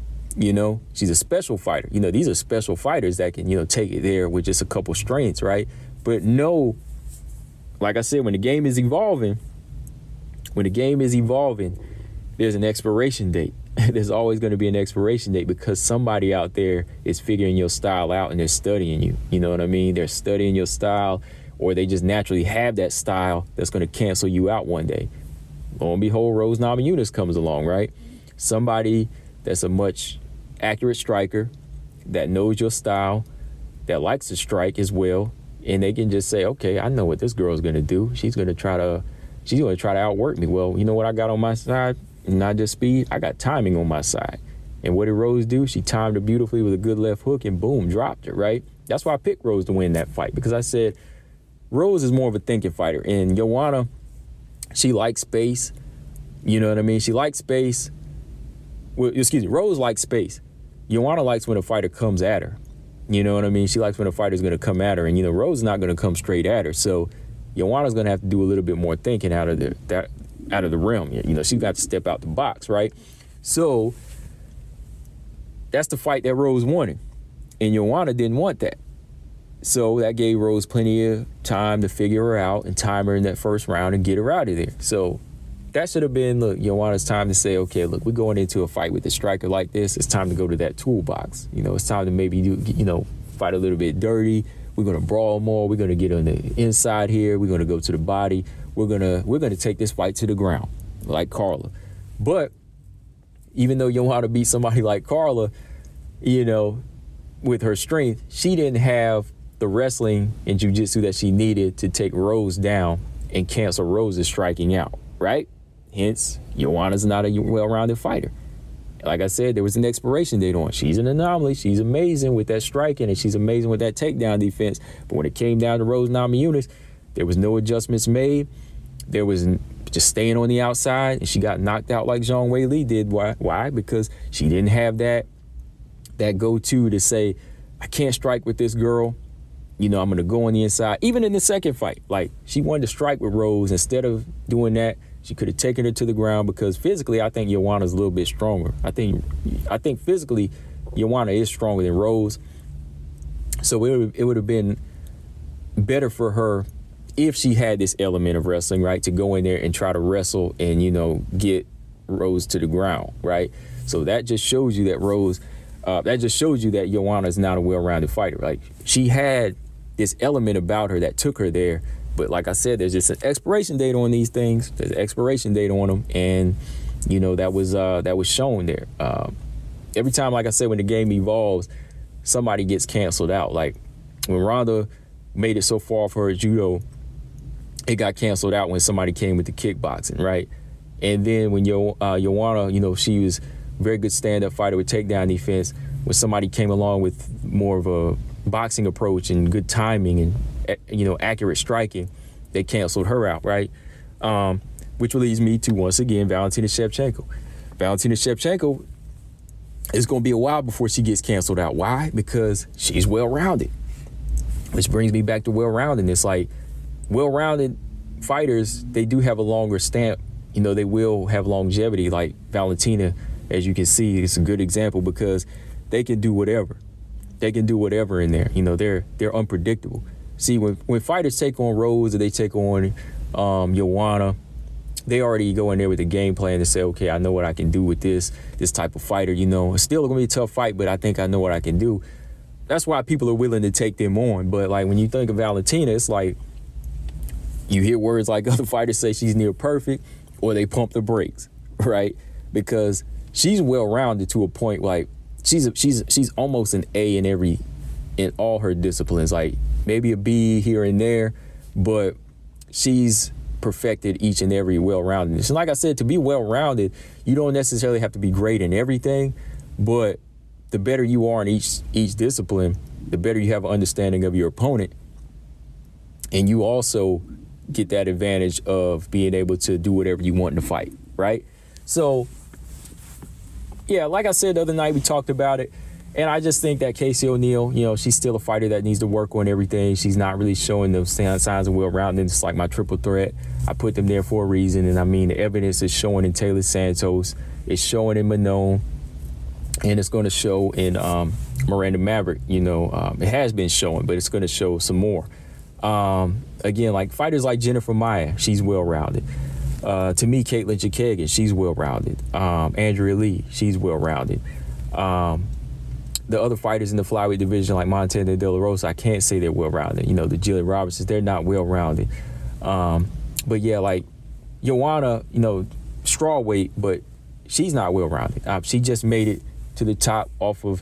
She's a special fighter. These are special fighters that can, take it there with just a couple strengths, right? But no, like I said, when the game is evolving, there's an expiration date. There's always going to be an expiration date because somebody out there is figuring your style out and they're studying you. You know what I mean? They're studying your style, or they just naturally have that style that's going to cancel you out one day. Lo and behold, Rose Namajunas comes along, right? Somebody that's a much accurate striker, that knows your style, that likes to strike as well, and they can just say, okay, I know what this girl's going to do. She's going to try to outwork me. Well, you know what I got on my side? Not just speed, I got timing on my side. And what did Rose do? She timed it beautifully with a good left hook and boom, dropped it, right? That's why I picked Rose to win that fight, because I said Rose is more of a thinking fighter. And Joanna, she likes space. You know what I mean? She likes space. Well, Rose likes space. Joanna likes when a fighter comes at her. You know what I mean? She likes when a fighter's going to come at her. And, Rose is not going to come straight at her. So Joanna's going to have to do a little bit more thinking out of the realm. She's got to step out the box, right? So that's the fight that Rose wanted. And Joanna didn't want that. So that gave Rose plenty of time to figure her out and time her in that first round and get her out of there. So that should have been, Joanna's time to say, okay, look, we're going into a fight with a striker like this. It's time to go to that toolbox. It's time to maybe fight a little bit dirty. We're going to brawl more. We're going to get on the inside here. We're going to go to the body. We're going to take this fight to the ground, like Carla. But even though Joanna beat somebody like Carla, with her strength, she didn't have the wrestling and jiu-jitsu that she needed to take Rose down and cancel Rose's striking out, right? Hence, Joanna's not a well-rounded fighter. Like I said, there was an expiration date on. She's an anomaly. She's amazing with that striking, and she's amazing with that takedown defense. But when it came down to Rose Namajunas, there was no adjustments made. There was just staying on the outside, and she got knocked out like Zhang Weili did. Why? Because she didn't have that go-to to say, I can't strike with this girl. I'm going to go on the inside. Even in the second fight, like, she wanted to strike with Rose. Instead of doing that, she could have taken her to the ground, because physically, I think Joanna's a little bit stronger. I think physically, Joanna is stronger than Rose. So it would have been better for her if she had this element of wrestling, right, to go in there and try to wrestle and, get Rose to the ground, right? So that just shows you that Joanna is not a well-rounded fighter. Like, she had this element about her that took her there. But like I said, there's just an expiration date on these things. There's an expiration date on them. And, that was shown there. Every time, like I said, when the game evolves, somebody gets canceled out. Like, when Ronda made it so far for her judo, it got canceled out when somebody came with the kickboxing, right? And then when Joanna, she was a very good stand-up fighter with takedown defense. When somebody came along with more of a boxing approach and good timing and, accurate striking, they canceled her out, right? Which leads me to, once again, Valentina Shevchenko. Valentina Shevchenko, it's going to be a while before she gets canceled out. Why? Because she's well-rounded. Which brings me back to well-roundedness. Like, well-rounded fighters, they do have a longer stamp. They will have longevity. Like Valentina, as you can see, it's a good example because they can do whatever. They can do whatever in there. They're unpredictable. See, when fighters take on Rose or they take on Joanna, they already go in there with a game plan to say, okay, I know what I can do with this type of fighter. It's still going to be a tough fight, but I think I know what I can do. That's why people are willing to take them on. But, like, when you think of Valentina, it's like you hear words like other fighters say she's near perfect, or they pump the brakes, right? Because she's well-rounded to a point, like, she's almost an A in all her disciplines. Like, maybe a B here and there, but she's perfected each and every well-roundedness. And like I said, to be well-rounded, you don't necessarily have to be great in everything, but the better you are in each discipline, the better you have an understanding of your opponent. And you also get that advantage of being able to do whatever you want in the fight, right? So, yeah, like I said the other night, we talked about it. And I just think that Casey O'Neill, you know, she's still a fighter that needs to work on everything. She's not really showing those signs of well-rounded. It's like my triple threat. I put them there for a reason. And I mean, the evidence is showing in Taila Santos. It's showing in Manon. And it's going to show in Miranda Maverick. You know, it has been showing, but it's going to show some more. Again, like fighters like Jennifer Maia, she's well-rounded. To me, Caitlin Chikagan, she's well-rounded. Andrea Lee, she's well-rounded. The other fighters in the flyweight division, like Montana De La Rosa, I can't say they're well-rounded. You know, the Jillian Robertsons, they're not well-rounded. But yeah, like Joanna, you know, strawweight, but she's not well-rounded. She just made it to the top off of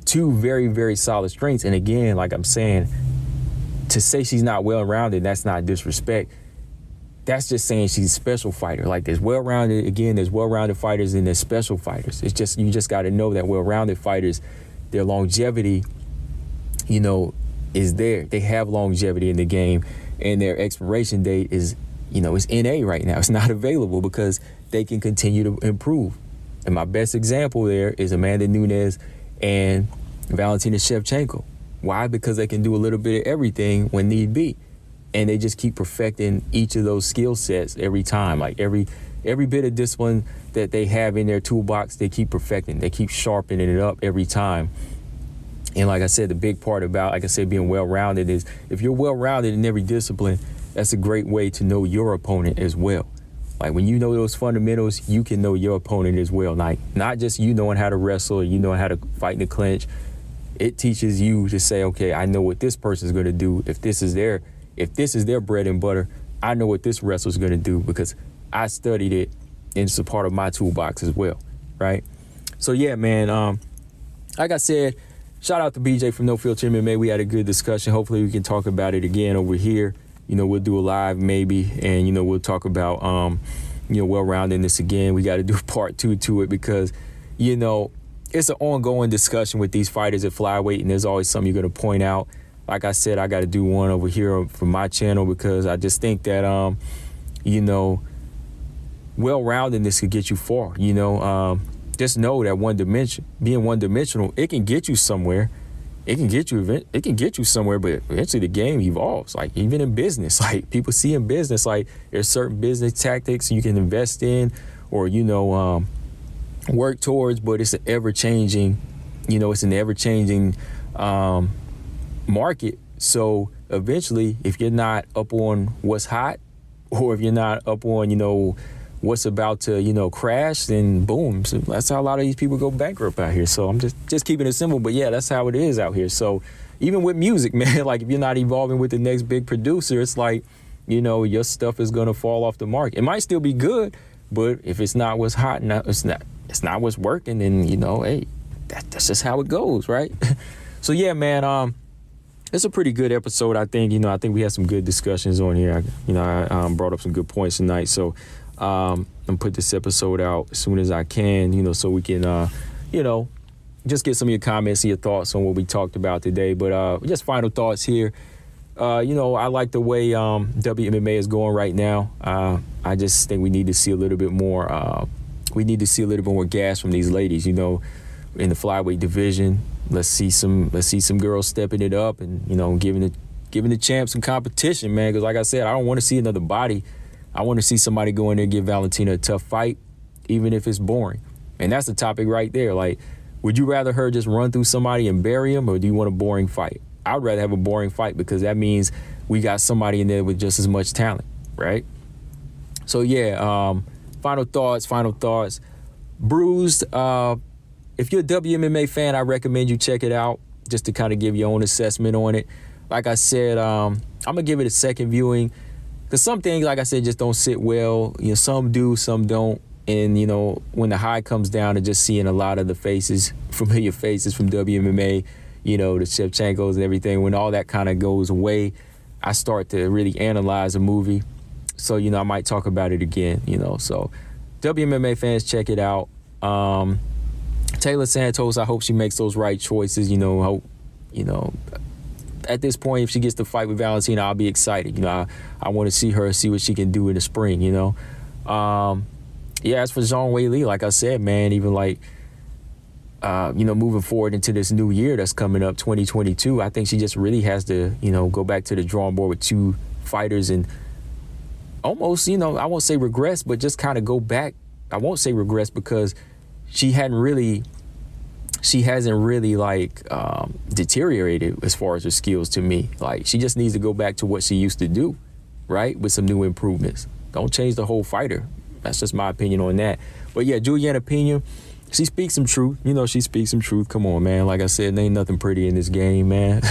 two very, very solid strengths. And again, like I'm saying, to say she's not well-rounded, that's not disrespect. That's just saying she's a special fighter. Like there's well-rounded, again, there's well-rounded fighters and there's special fighters. It's just, you just got to know that well-rounded fighters, their longevity, you know, is there. They have longevity in the game, and their expiration date is, you know, it's NA right now. It's not available because they can continue to improve. And my best example there is Amanda Nunes and Valentina Shevchenko. Why? Because they can do a little bit of everything when need be. And they just keep perfecting each of those skill sets every time. Like every bit of discipline that they have in their toolbox, they keep perfecting. They keep sharpening it up every time. And like I said, the big part about, like I said, being well-rounded is if you're well-rounded in every discipline, that's a great way to know your opponent as well. Like when you know those fundamentals, you can know your opponent as well. Like not just you knowing how to wrestle or you knowing how to fight in the clinch. It teaches you to say, okay, I know what this person's going to do. If this is their bread and butter, I know what this wrestler's going to do because I studied it and it's a part of my toolbox as well, right? So yeah, man, like I said, shout out to BJ from No Filter MMA. We had a good discussion. Hopefully we can talk about it again over here. You know, we'll do a live maybe, and, you know, we'll talk about, you know, well-rounding this again. We got to do part 2 to it because, you know, it's an ongoing discussion with these fighters at flyweight, and there's always something you're going to point out. Like I said, I got to do one over here for my channel because I just think that, you know, well-roundedness could get you far. You know, just know that being one-dimensional, it can get you somewhere. It can get you somewhere, but eventually the game evolves. Like even in business, like people see in business, like there's certain business tactics you can invest in or, you know, work towards, but it's an ever-changing, you know, market. So eventually, if you're not up on what's hot, or if you're not up on, you know, what's about to, you know, crash, then boom. So that's how a lot of these people go bankrupt out here. So I'm just keeping it simple, but yeah, that's how it is out here. So even with music, man, like if you're not evolving with the next big producer, it's like, you know, your stuff is gonna fall off the market. It might still be good, but if it's not what's hot, it's not what's working, then, you know, hey, that's just how it goes, right? So yeah, man, it's a pretty good episode, I think. You know, I think we had some good discussions on here. I brought up some good points tonight. So I'm put this episode out as soon as I can, you know, so we can, you know, just get some of your comments and your thoughts on what we talked about today. But just final thoughts here. You know, I like the way WMMA is going right now. I just think we need to see a little bit more. We need to see a little bit more gas from these ladies, you know, in the flyweight division. Let's see some girls stepping it up and, you know, giving the champ some competition, man. Because like I said, I don't want to see another body. I want to see somebody go in there and give Valentina a tough fight, even if it's boring. And that's the topic right there. Like, would you rather her just run through somebody and bury him, or do you want a boring fight? I would rather have a boring fight because that means we got somebody in there with just as much talent, right? So yeah, final thoughts. Bruised. If you're a WMMA fan, I recommend you check it out just to kind of give your own assessment on it. Like I said, I'm going to give it a second viewing because some things, like I said, just don't sit well. You know, some do, some don't. And, you know, when the high comes down to just seeing a lot of the faces, familiar faces from WMMA, you know, the Shevchenkos and everything, when all that kind of goes away, I start to really analyze a movie. So, you know, I might talk about it again, you know. So WMMA fans, check it out. Taila Santos, I hope she makes those right choices. At this point, if she gets to fight with Valentina, I'll be excited. I want to see what she can do in the spring. As for Zhang Weili, like I said, man, even like, moving forward into this new year that's coming up, 2022, I think she just really has to, go back to the drawing board with 2 fighters and almost, I won't say regress, but just kind of go back. I won't say regress because she hasn't really like deteriorated as far as her skills to me. Like, she just needs to go back to what she used to do, right? With some new improvements. Don't change the whole fighter. That's just my opinion on that. But yeah, Julianna Pena, she speaks some truth. She speaks some truth. Come on, man. Like I said, there ain't nothing pretty in this game, man.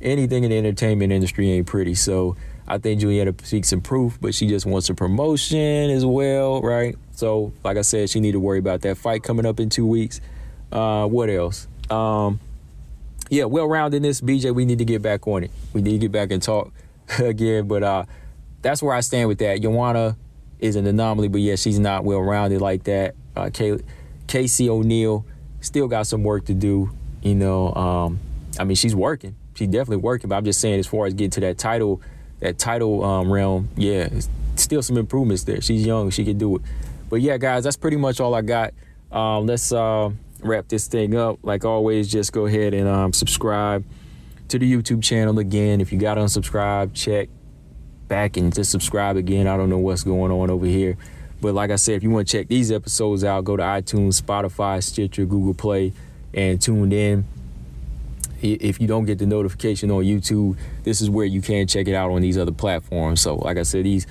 Anything in the entertainment industry ain't pretty. So I think Julianna speaks some proof, but she just wants a promotion as well, right? So like I said, she need to worry about that fight coming up in 2 weeks. What else? Well-rounded this, BJ, we need to get back on it. We need to get back and talk again. But that's where I stand with that. Joanna is an anomaly, but yeah, she's not well-rounded like that. Casey O'Neill still got some work to do. She's working. She's definitely working, but I'm just saying as far as getting to that title realm, yeah, still some improvements there. She's young. She can do it. But yeah, guys, that's pretty much all I got. Let's wrap this thing up. Like always, just go ahead and subscribe to the YouTube channel again. If you got unsubscribed, check back and just subscribe again. I don't know what's going on over here. But like I said, if you want to check these episodes out, go to iTunes, Spotify, Stitcher, Google Play, and tune in. If you don't get the notification on YouTube, this is where you can check it out on these other platforms. So like I said, these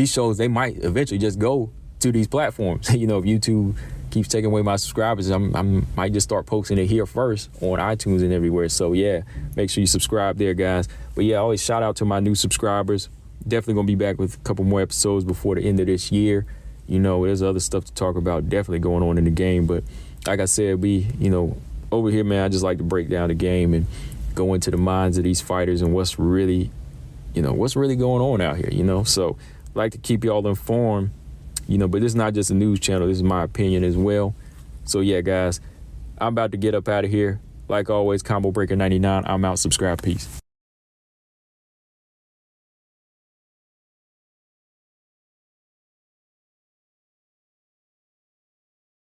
shows, they might eventually just go to these platforms. If YouTube keeps taking away my subscribers, I might just start posting it here first on iTunes and everywhere. So yeah, make sure you subscribe there, guys. But yeah, always shout out to my new subscribers. Definitely gonna be back with a couple more episodes before the end of this year. There's other stuff to talk about definitely going on in the game. But like I said, over here, man, I just like to break down the game and go into the minds of these fighters and what's really going on out here, So I like to keep y'all informed, but this is not just a news channel. This is my opinion as well. So yeah, guys, I'm about to get up out of here. Like always, Combo Breaker 99. I'm out. Subscribe. Peace.